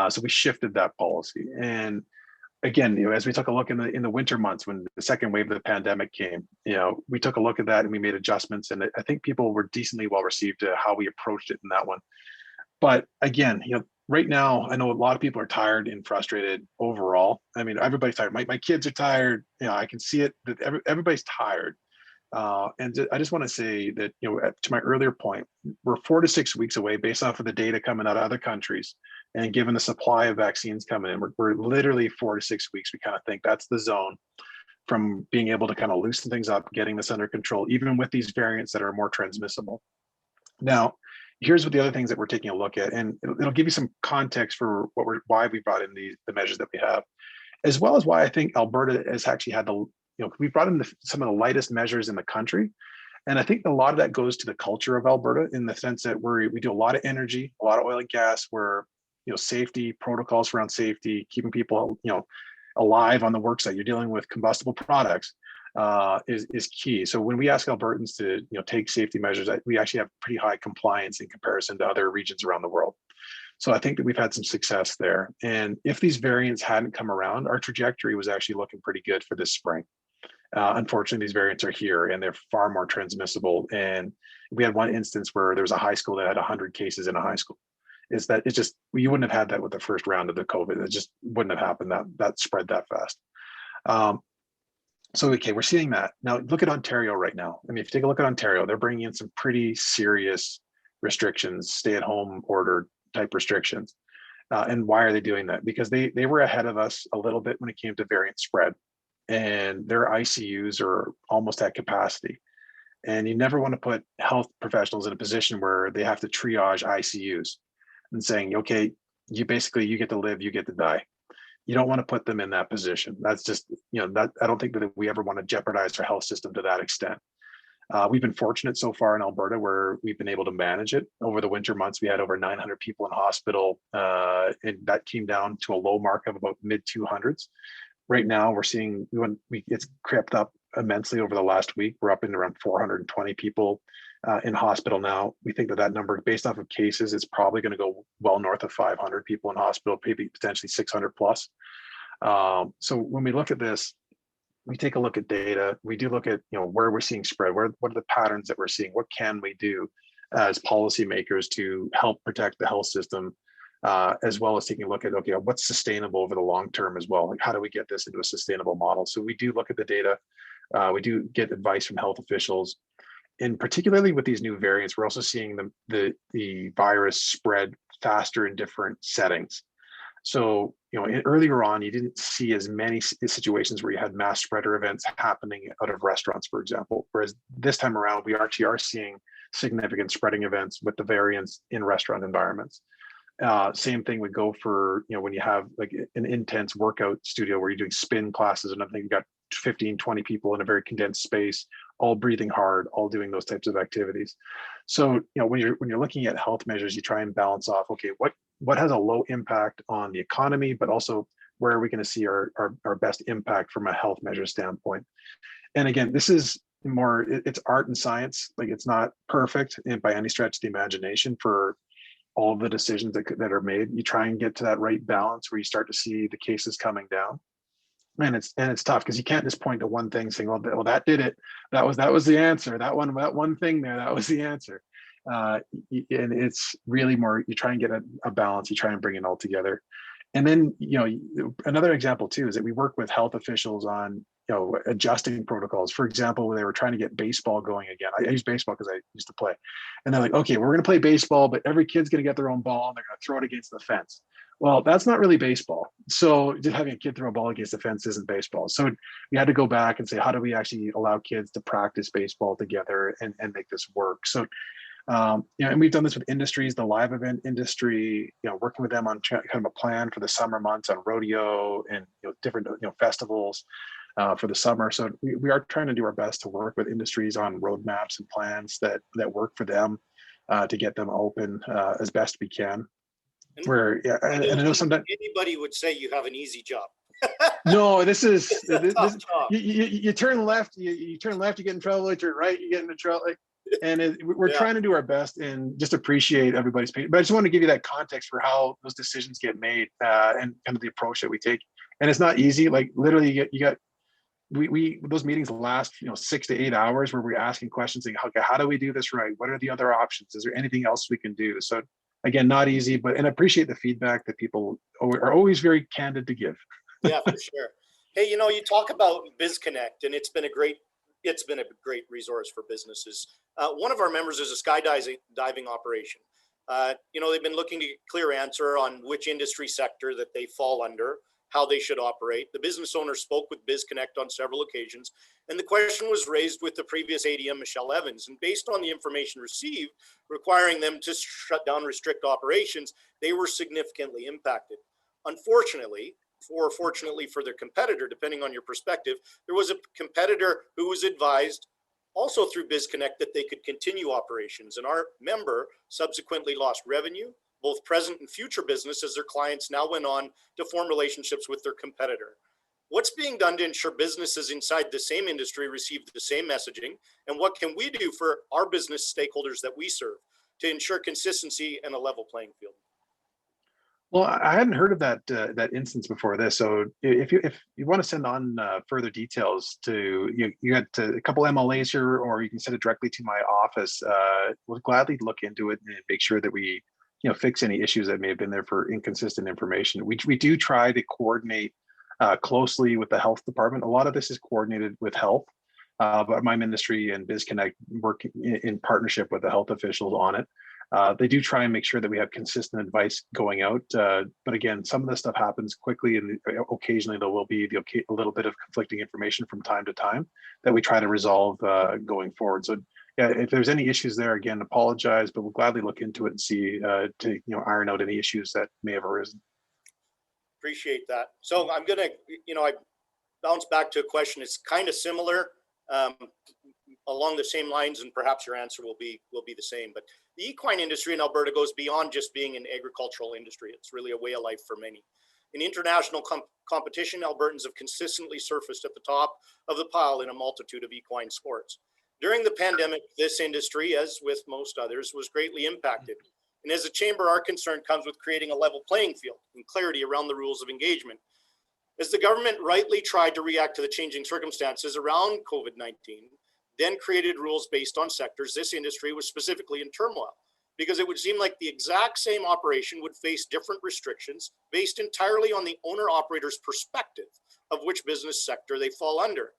So we shifted that policy. And again, as we took a look in the winter months when the second wave of the pandemic came, we took a look at that and we made adjustments. And I think people were decently well received to how we approached it in that one. But again, right now, I know a lot of people are tired and frustrated overall. I mean, everybody's tired. My kids are tired. I can see it, that everybody's tired. And I just want to say that, to my earlier point, we're 4 to 6 weeks away based off of the data coming out of other countries. And given the supply of vaccines coming in, we're literally 4 to 6 weeks. We kind of think that's the zone from being able to kind of loosen things up, getting this under control, even with these variants that are more transmissible. Now, here's what the other things that we're taking a look at, and it'll give you some context for why we brought in the measures that we have, as well as why I think Alberta has actually had we brought in some of the lightest measures in the country. And I think a lot of that goes to the culture of Alberta, in the sense that we do a lot of energy, a lot of oil and gas, where safety protocols around safety, keeping people alive on the work site. You're dealing with combustible products. Is key. So when we ask Albertans to take safety measures, we actually have pretty high compliance in comparison to other regions around the world. So I think that we've had some success there. And if these variants hadn't come around, our trajectory was actually looking pretty good for this spring. Unfortunately, these variants are here and they're far more transmissible. And we had one instance where there was a high school that had 100 cases in a high school. You wouldn't have had that with the first round of the COVID. It just wouldn't have happened that spread that fast. So, okay, we're seeing that. Now, look at Ontario right now. I mean, if you take a look at Ontario, they're bringing in some pretty serious restrictions, stay-at-home order type restrictions. And why are they doing that? Because they were ahead of us a little bit when it came to variant spread. And their ICUs are almost at capacity. And you never want to put health professionals in a position where they have to triage ICUs and saying, okay, you get to live, you get to die. You don't want to put them in that position. That's just, that I don't think that we ever want to jeopardize our health system to that extent. We've been fortunate so far in Alberta where we've been able to manage it. Over the winter months, we had over 900 people in hospital, and that came down to a low mark of about mid 200s. Right now, we're seeing it's crept up immensely over the last week. We're up in around 420 people in hospital now. We think that that number, based off of cases, is probably going to go well north of 500 people in hospital, maybe potentially 600 plus. So when we look at this, we take a look at data. We do look at, where we're seeing spread. What are the patterns that we're seeing? What can we do as policymakers to help protect the health system, as well as taking a look at, okay, what's sustainable over the long term as well? Like, how do we get this into a sustainable model? So we do look at the data. We do get advice from health officials. And particularly with these new variants, we're also seeing the virus spread faster in different settings. So, earlier on, you didn't see as many situations where you had mass spreader events happening out of restaurants, for example. Whereas this time around, we actually are seeing significant spreading events with the variants in restaurant environments. Same thing would go for, when you have like an intense workout studio where you're doing spin classes and everything, you got 15, 20 people in a very condensed space, all breathing hard, all doing those types of activities. So, when you're looking at health measures, you try and balance off, okay, what has a low impact on the economy, but also where are we going to see our best impact from a health measure standpoint? And again, this is more, it's art and science. Like, it's not perfect by any stretch of the imagination for all of the decisions that are made. You try and get to that right balance where you start to see the cases coming down. And it's tough because you can't just point to one thing saying, well, that did it. That was the answer. That one thing there, that was the answer. And it's really more, you try and get a balance, you try and bring it all together. And then, another example too, is that we work with health officials on, adjusting protocols. For example, when they were trying to get baseball going again, I use baseball because I used to play, and they're like, okay, we're going to play baseball, but every kid's going to get their own ball and they're going to throw it against the fence. Well, that's not really baseball. So just having a kid throw a ball against the fence isn't baseball. So we had to go back and say, how do we actually allow kids to practice baseball together and make this work? So, and we've done this with industries, the live event industry, working with them on kind of a plan for the summer months on rodeo and different festivals for the summer. So we are trying to do our best to work with industries on roadmaps and plans that work for them to get them open as best we can. And I know sometimes
anybody would say you have an easy job.
No, this is
tough job.
You turn left, you turn left, you get in trouble. You turn right, you get into trouble. And we're trying to do our best and just appreciate everybody's pain. But I just want to give you that context for how those decisions get made and kind of the approach that we take. And it's not easy. Like, literally, we those meetings last 6 to 8 hours where we're asking questions like, okay, how do we do this right? What are the other options? Is there anything else we can do? So again, not easy, and appreciate the feedback that people are always very candid to give.
Yeah, for sure. Hey, you talk about BizConnect, and it's been a great resource for businesses. One of our members is a skydiving operation. They've been looking to get a clear answer on which industry sector that they fall under, how they should operate. The business owner spoke with BizConnect on several occasions, and the question was raised with the previous ADM, Michelle Evans. And based on the information received, requiring them to shut down, restrict operations, they were significantly impacted. Unfortunately, or fortunately for their competitor, depending on your perspective, there was a competitor who was advised also through BizConnect that they could continue operations. And our member subsequently lost revenue, both present and future business, as their clients now went on to form relationships with their competitor. What's being done to ensure businesses inside the same industry receive the same messaging? And what can we do for our business stakeholders that we serve to ensure consistency and a level playing field?
Well, I hadn't heard of that instance before this. So if you want to send on further details to you got a couple MLAs here, or you can send it directly to my office. We'll gladly look into it and make sure that we fix any issues that may have been there for inconsistent information. We do try to coordinate closely with the health department. A lot of this is coordinated with health, but my ministry and BizConnect work in partnership with the health officials on it. They do try and make sure that we have consistent advice going out. But again, some of this stuff happens quickly, and occasionally there will be a little bit of conflicting information from time to time that we try to resolve going forward. So yeah, if there's any issues there, again, apologize, but we'll gladly look into it and see to iron out any issues that may have arisen.
Appreciate that. So I'm gonna, I bounce back to a question. It's kind of similar, along the same lines, and perhaps your answer will be the same. But the equine industry in Alberta goes beyond just being an agricultural industry. It's really a way of life for many. In international competition, Albertans have consistently surfaced at the top of the pile in a multitude of equine sports. During the pandemic, this industry, as with most others, was greatly impacted. And as a chamber, our concern comes with creating a level playing field and clarity around the rules of engagement. As the government rightly tried to react to the changing circumstances around COVID-19, then created rules based on sectors, this industry was specifically in turmoil because it would seem like the exact same operation would face different restrictions based entirely on the owner-operator's perspective of which business sector they fall under.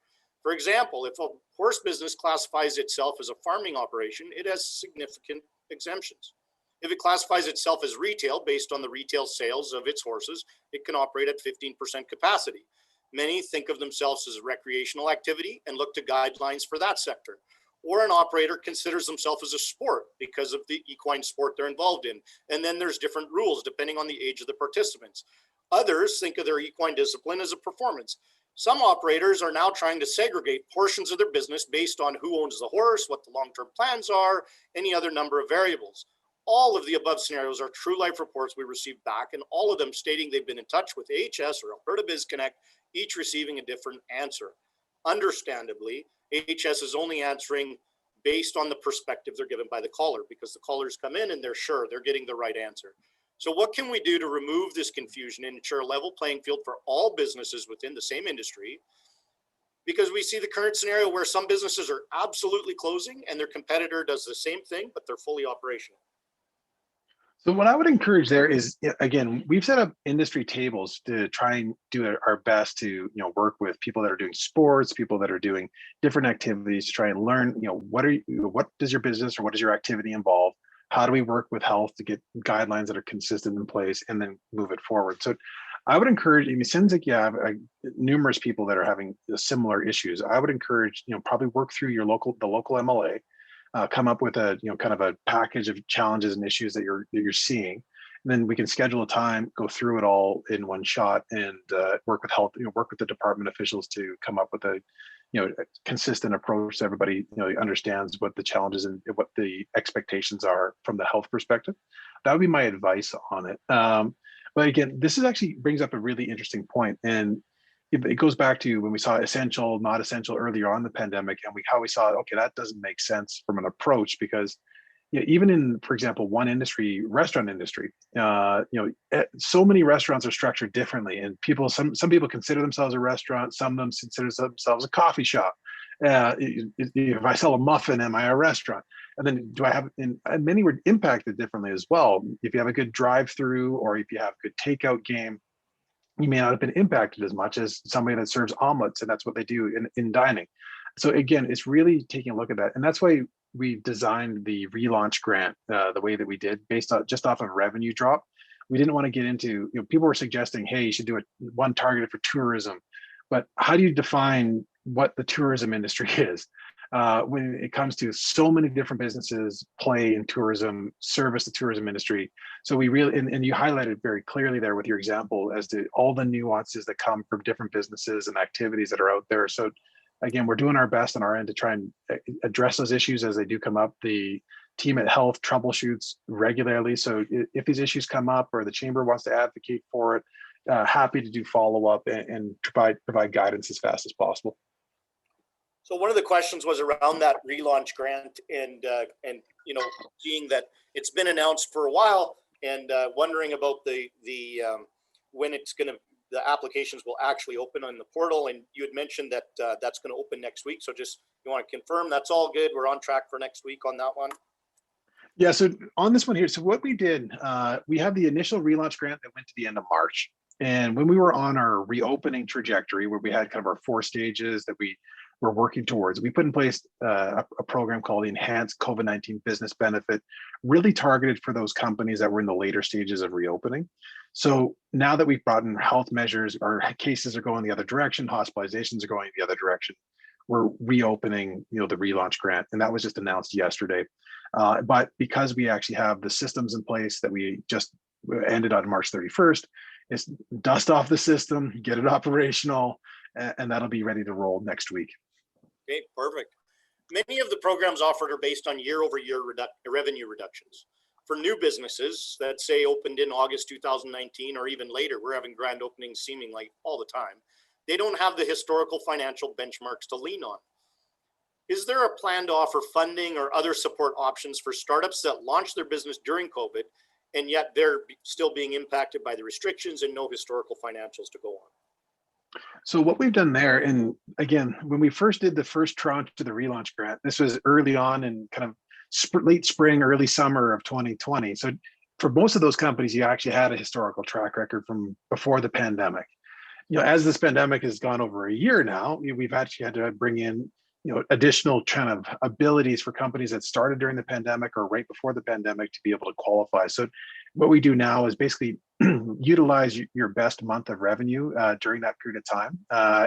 For example, if a horse business classifies itself as a farming operation, it has significant exemptions. If it classifies itself as retail based on the retail sales of its horses, it can operate at 15% capacity. Many think of themselves as a recreational activity and look to guidelines for that sector. Or an operator considers themselves as a sport because of the equine sport they're involved in. And then there's different rules depending on the age of the participants. Others think of their equine discipline as a performance. Some operators are now trying to segregate portions of their business based on who owns the horse, what the long-term plans are, any other number of variables. All of the above scenarios are true life reports we received back, and all of them stating they've been in touch with AHS or Alberta Biz Connect, each receiving a different answer. Understandably, AHS is only answering based on the perspective they're given by the caller, because the callers come in and they're sure they're getting the right answer. So what can we do to remove this confusion and ensure a level playing field for all businesses within the same industry? Because we see the current scenario where some businesses are absolutely closing and their competitor does the same thing, but they're fully operational.
So what I would encourage there is, again, we've set up industry tables to try and do our best to, work with people that are doing sports, people that are doing different activities to try and learn, what does your business or what does your activity involve? How do we work with health to get guidelines that are consistent in place and then move it forward? So I would encourage, it seems like you have numerous people that are having similar issues. I would encourage, probably work through the local MLA. Come up with a kind of a package of challenges and issues that you're seeing, and then we can schedule a time, go through it all in one shot, and work with health, work with the department officials to come up with a consistent approach so everybody understands what the challenges and what the expectations are from the health perspective. That would be my advice on it. But again, this is actually brings up a really interesting point, and it goes back to when we saw essential, not essential earlier on in the pandemic, and how we saw, okay, that doesn't make sense from an approach, because even in, for example, one industry, restaurant industry, so many restaurants are structured differently, and some people consider themselves a restaurant, some of them consider themselves a coffee shop. If I sell a muffin, am I a restaurant? And then do I have, and many were impacted differently as well. If you have a good drive-through or if you have a good takeout game, you may not have been impacted as much as somebody that serves omelets, and that's what they do in dining. So again, it's really taking a look at that. And that's why we designed the relaunch grant the way that we did, based on just off of revenue drop. We didn't want to get into, people were suggesting, hey, you should do one targeted for tourism. But how do you define what the tourism industry is? When it comes to so many different businesses play in tourism, service the tourism industry. So we really, and you highlighted very clearly there with your example as to all the nuances that come from different businesses and activities that are out there. So again, we're doing our best on our end to try and address those issues as they do come up. The team at Health troubleshoots regularly. So if these issues come up or the chamber wants to advocate for it, happy to do follow-up and provide guidance as fast as possible.
So one of the questions was around that relaunch grant, and seeing that it's been announced for a while, and wondering about the when it's going to, the applications will actually open on the portal. And you had mentioned that that's going to open next week. So just, you want to confirm that's all good? We're on track for next week on that one.
Yeah, so on this one here, so what we did, we have the initial relaunch grant that went to the end of March. And when we were on our reopening trajectory, where we had kind of our 4 stages that we were working towards, we put in place a program called the Enhanced COVID-19 Business Benefit, really targeted for those companies that were in the later stages of reopening. So now that we've brought in health measures, our cases are going the other direction, hospitalizations are going the other direction, we're reopening, the relaunch grant, and that was just announced yesterday. But because we actually have the systems in place that we just ended on March 31st, it's dust off the system, get it operational, and that'll be ready to roll next week.
Okay, perfect. Many of the programs offered are based on year-over-year revenue reductions. For new businesses that say opened in August 2019 or even later, we're having grand openings seemingly all the time. They don't have the historical financial benchmarks to lean on. is there a plan to offer funding or other support options for startups that launched their business during COVID, and yet they're still being impacted by the restrictions and no historical financials to go on?
So what we've done there, and again, when we first did the first tranche to the relaunch grant, this was early on in kind of late spring, early summer of 2020. So for most of those companies, you actually had a historical track record from before the pandemic. As this pandemic has gone over a year now, we've actually had to bring in, additional kind of abilities for companies that started during the pandemic or right before the pandemic to be able to qualify. So what we do now is basically utilize your best month of revenue during that period of time.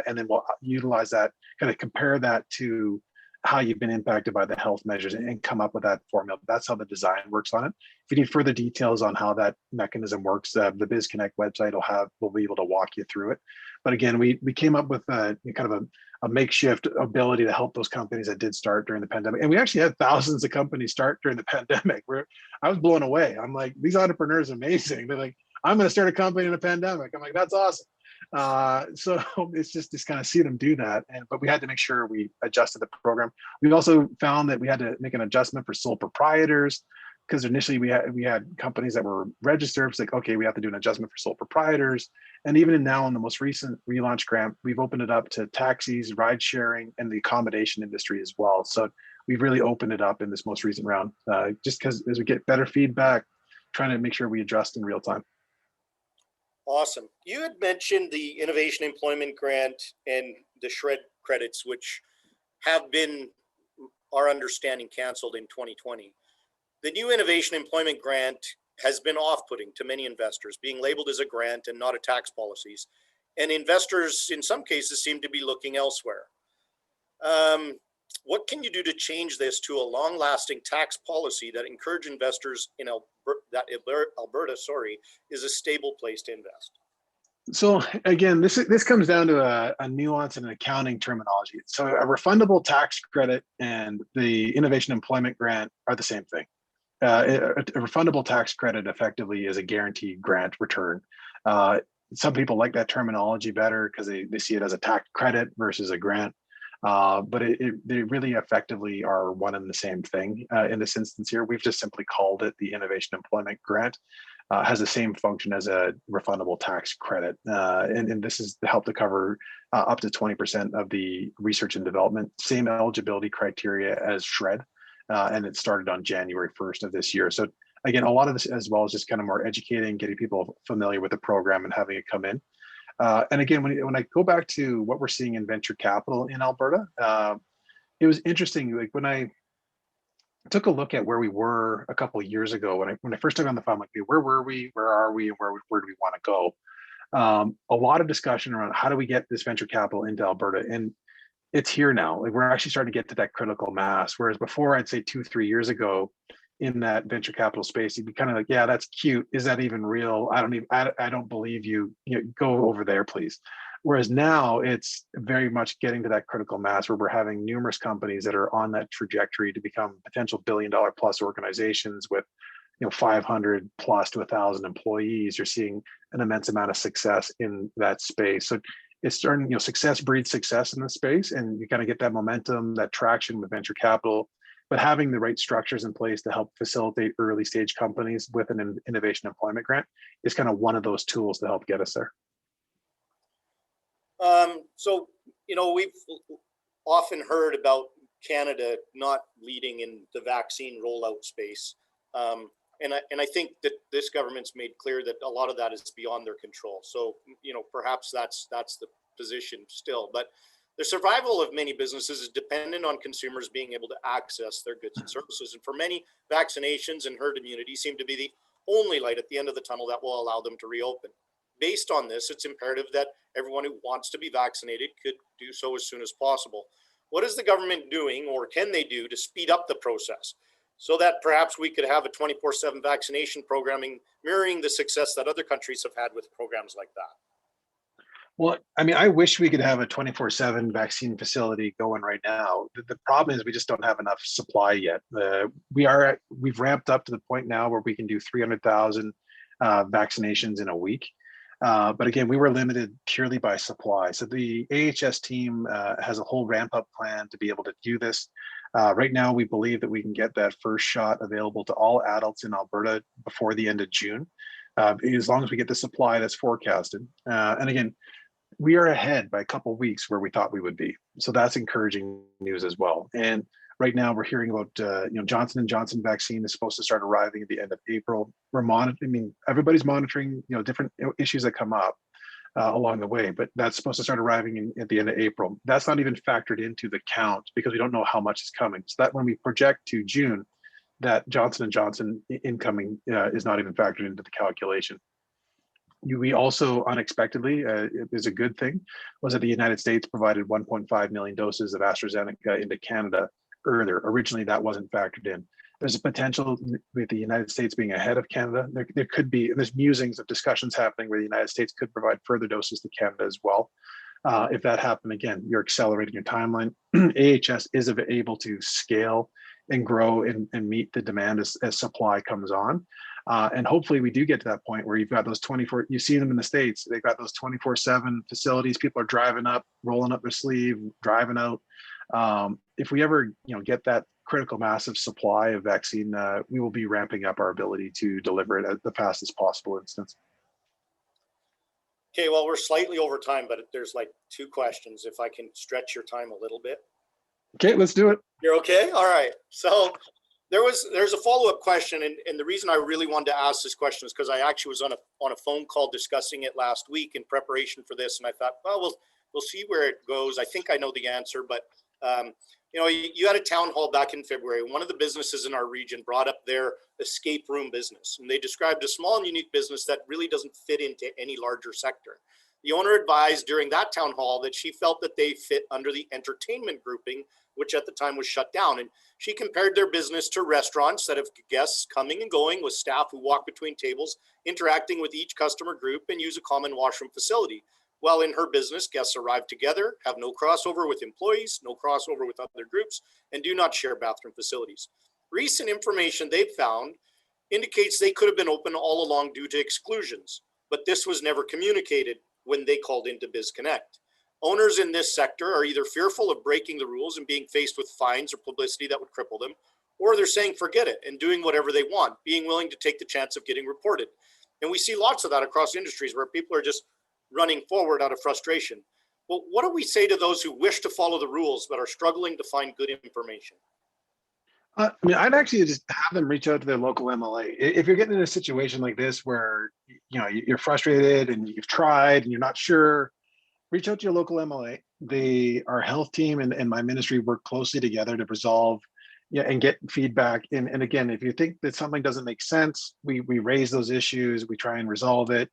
And then we'll utilize that, kind of compare that to how you've been impacted by the health measures and come up with that formula. That's how the design works on it. If you need further details on how that mechanism works, the BizConnect website will be able to walk you through it. But again, we came up with a kind of a makeshift ability to help those companies that did start during the pandemic. And we actually had thousands of companies start during the pandemic where I was blown away. I'm like, these entrepreneurs are amazing. They're like, I'm going to start a company in a pandemic. I'm like, that's awesome. So it's just kind of see them do that. But we had to make sure we adjusted the program. We also found that we had to make an adjustment for sole proprietors, because initially we had companies that were registered. It's like, okay, we have to do an adjustment for sole proprietors. And even now in the most recent relaunch grant, we've opened it up to taxis, ride sharing, and the accommodation industry as well. So we've really opened it up in this most recent round, just because as we get better feedback, trying to make sure we adjust in real time.
Awesome. You had mentioned the Innovation Employment Grant and the SHRED credits, which have been, our understanding, canceled in 2020. The new Innovation Employment Grant has been off-putting to many investors, being labeled as a grant and not a tax policies. And investors, in some cases, seem to be looking elsewhere. What can you do to change this to a long-lasting tax policy that encourage investors in Alberta is a stable place to invest?
So again, this comes down to a nuance and an accounting terminology. So a refundable tax credit and the Innovation Employment Grant are the same thing. A refundable tax credit effectively is a guaranteed grant return. Some people like that terminology better because they see it as a tax credit versus a grant. But they really effectively are one and the same thing. In this instance here, we've just simply called it the Innovation Employment Grant. Has the same function as a refundable tax credit. And this is to help to cover up to 20% of the research and development, same eligibility criteria as SHRED. And it started on January 1st of this year. So again, a lot of this as well is just kind of more educating, getting people familiar with the program and having it come in. And again, when I go back to what we're seeing in venture capital in Alberta, it was interesting. Like when I took a look at where we were a couple of years ago, when I first took on the fund, like, where were we, where are we, and where do we want to go? A lot of discussion around how do we get this venture capital into Alberta, and it's here now. Like we're actually starting to get to that critical mass. Whereas before, I'd say 2-3 years ago, in that venture capital space, you'd be kind of like, yeah, that's cute. Is that even real? I don't believe you. Go over there, please. Whereas now it's very much getting to that critical mass where we're having numerous companies that are on that trajectory to become potential billion-dollar-plus organizations with 500 plus to 1,000 employees. You're seeing an immense amount of success in that space. So it's starting, success breeds success in this space, and you kind of get that momentum, that traction with venture capital. But having the right structures in place to help facilitate early stage companies with an innovation employment grant is kind of one of those tools to help get us there.
So, we've often heard about Canada not leading in the vaccine rollout space. And I think that this government's made clear that a lot of that is beyond their control. So, perhaps that's the position still. But the survival of many businesses is dependent on consumers being able to access their goods and services. And for many, vaccinations and herd immunity seem to be the only light at the end of the tunnel that will allow them to reopen. Based on this, it's imperative that everyone who wants to be vaccinated could do so as soon as possible. What is the government doing, or can they do, to speed up the process so that perhaps we could have a 24/7 vaccination programming mirroring the success that other countries have had with programs like that?
Well, I mean, I wish we could have a 24/7 vaccine facility going right now. The problem is we just don't have enough supply yet. We've ramped up to the point now where we can do 300,000 vaccinations in a week. But again, we were limited purely by supply. So the AHS team has a whole ramp up plan to be able to do this. Right now, we believe that we can get that first shot available to all adults in Alberta before the end of June, as long as we get the supply that's forecasted. And again, we are ahead by a couple of weeks where we thought we would be. So that's encouraging news as well. And right now we're hearing about, Johnson & Johnson vaccine is supposed to start arriving at the end of April. We're monitoring, everybody's monitoring, different issues that come up along the way, but that's supposed to start arriving at the end of April. That's not even factored into the count because we don't know how much is coming. So that when we project to June, that Johnson & Johnson incoming is not even factored into the calculation. We also unexpectedly, it is a good thing, was that the United States provided 1.5 million doses of AstraZeneca into Canada earlier. Originally, that wasn't factored in. There's a potential with the United States being ahead of Canada. There could be, there's musings of discussions happening where the United States could provide further doses to Canada as well. If that happened, again, you're accelerating your timeline. AHS is able to scale and grow and meet the demand as supply comes on. And hopefully we do get to that point where you've got those 24, you see them in the States, they've got those 24/7 facilities, people are driving up, rolling up their sleeve, driving out. If we ever get that critical mass of supply of vaccine, we will be ramping up our ability to deliver it at the fastest possible instance.
Okay, well, we're slightly over time, but there's like 2 questions, if I can stretch your time a little bit.
Okay, let's do it.
You're okay? All right. So there's a follow-up question, and the reason I really wanted to ask this question is because I actually was on a phone call discussing it last week in preparation for this, and I thought, well, we'll see where it goes. I think I know the answer, but you had a town hall back in February. One of the businesses in our region brought up their escape room business, and they described a small and unique business that really doesn't fit into any larger sector. The owner advised during that town hall that she felt that they fit under the entertainment grouping, which at the time was shut down. And she compared their business to restaurants that have guests coming and going with staff who walk between tables, interacting with each customer group and use a common washroom facility. While in her business, guests arrive together, have no crossover with employees, no crossover with other groups, and do not share bathroom facilities. Recent information they've found indicates they could have been open all along due to exclusions, but this was never communicated when they called into BizConnect. Owners in this sector are either fearful of breaking the rules and being faced with fines or publicity that would cripple them, or they're saying forget it and doing whatever they want, being willing to take the chance of getting reported. And we see lots of that across industries where people are just running forward out of frustration. Well, what do we say to those who wish to follow the rules but are struggling to find good information?
I'd actually just have them reach out to their local MLA. If you're getting in a situation like this where you're frustrated and you've tried and you're not sure, reach out to your local MLA. Our health team and my ministry work closely together to resolve and get feedback. And again, if you think that something doesn't make sense, we raise those issues, we try and resolve it,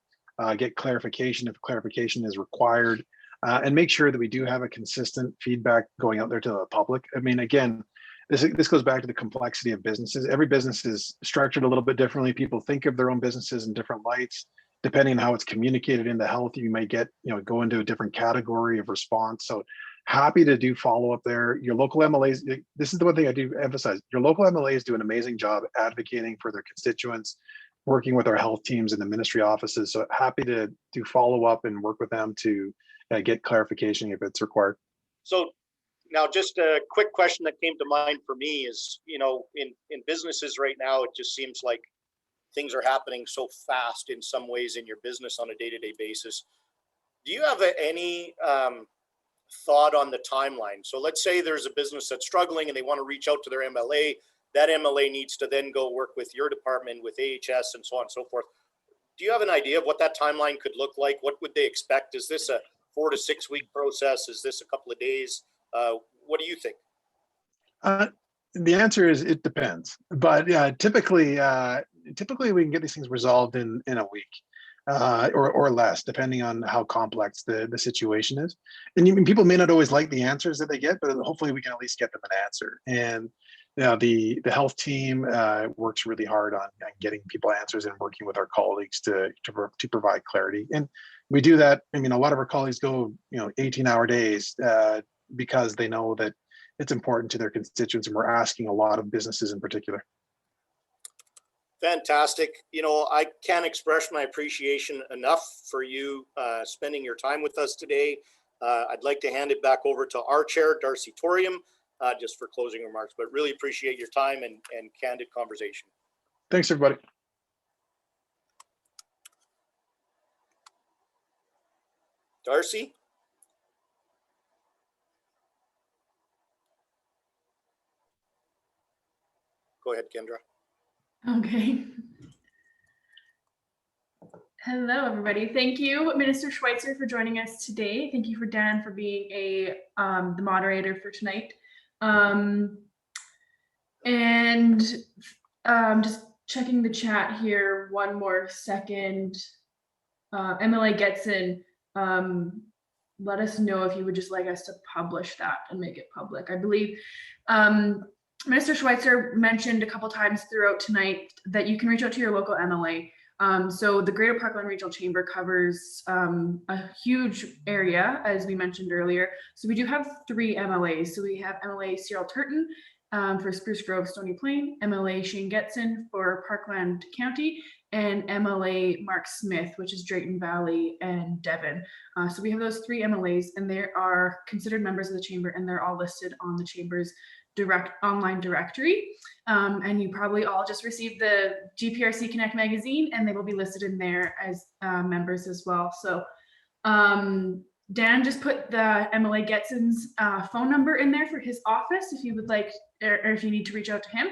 get clarification if clarification is required, and make sure that we do have a consistent feedback going out there to the public. Again, this goes back to the complexity of businesses. Every business is structured a little bit differently. People think of their own businesses in different lights. Depending on how it's communicated into health, you may go into a different category of response. So happy to do follow up there. Your local MLAs, this is the one thing I do emphasize. Your local MLAs do an amazing job advocating for their constituents, working with our health teams and the ministry offices. So happy to do follow up and work with them to get clarification if it's required.
So now just a quick question that came to mind for me is, in businesses right now, it just seems like things are happening so fast in some ways in your business on a day-to-day basis. Do you have any thought on the timeline? So let's say there's a business that's struggling and they want to reach out to their MLA. That MLA needs to then go work with your department, with AHS and so on and so forth. Do you have an idea of what that timeline could look like? What would they expect? Is this a 4 to 6 week process? Is this a couple of days? What do you think?
The answer is it depends, but typically we can get these things resolved in a week or less, depending on how complex the situation is. And people may not always like the answers that they get, but hopefully we can at least get them an answer. And the health team works really hard on getting people answers and working with our colleagues to provide clarity. And we do that. A lot of our colleagues go 18-hour days because they know that it's important to their constituents, and we're asking a lot of businesses in particular.
Fantastic. You know, I can't express my appreciation enough for you spending your time with us today. I'd like to hand it back over to our chair, Darcy Torium, just for closing remarks, but really appreciate your time and candid conversation.
Thanks, everybody.
Darcy? Go ahead, Kendra.
Okay. Hello, everybody. Thank you, Minister Schweitzer, for joining us today. Thank you for Dan for being the moderator for tonight. Just checking the chat here one more second. MLA Getson, let us know if you would just like us to publish that and make it public. I believe Minister Schweitzer mentioned a couple times throughout tonight that you can reach out to your local MLA. So the Greater Parkland Regional Chamber covers a huge area, as we mentioned earlier. So we do have 3 MLAs. So we have MLA Cyril Turton for Spruce Grove, Stony Plain, MLA Shane Getson for Parkland County, and MLA Mark Smith, which is Drayton Valley and Devon. So we have those 3 MLAs, and they are considered members of the chamber, and they're all listed on the chamber's online directory. And you probably all just received the GPRC Connect magazine, and they will be listed in there as members as well. So Dan just put the MLA Getson's phone number in there for his office if you would like, or if you need to reach out to him.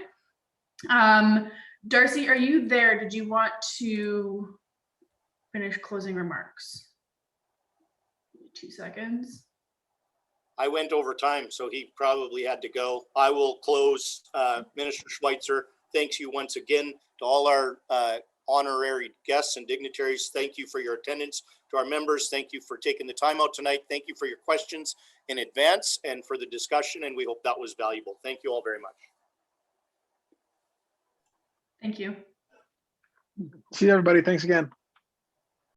Darcy, are you there? Did you want to finish closing remarks? 2 seconds.
I went over time, so he probably had to go. I will close. Minister Schweitzer, thanks you once again to all our honorary guests and dignitaries. Thank you for your attendance. To our members, thank you for taking the time out tonight. Thank you for your questions in advance and for the discussion, and we hope that was valuable. Thank you all very much.
Thank you.
See you, everybody. Thanks again.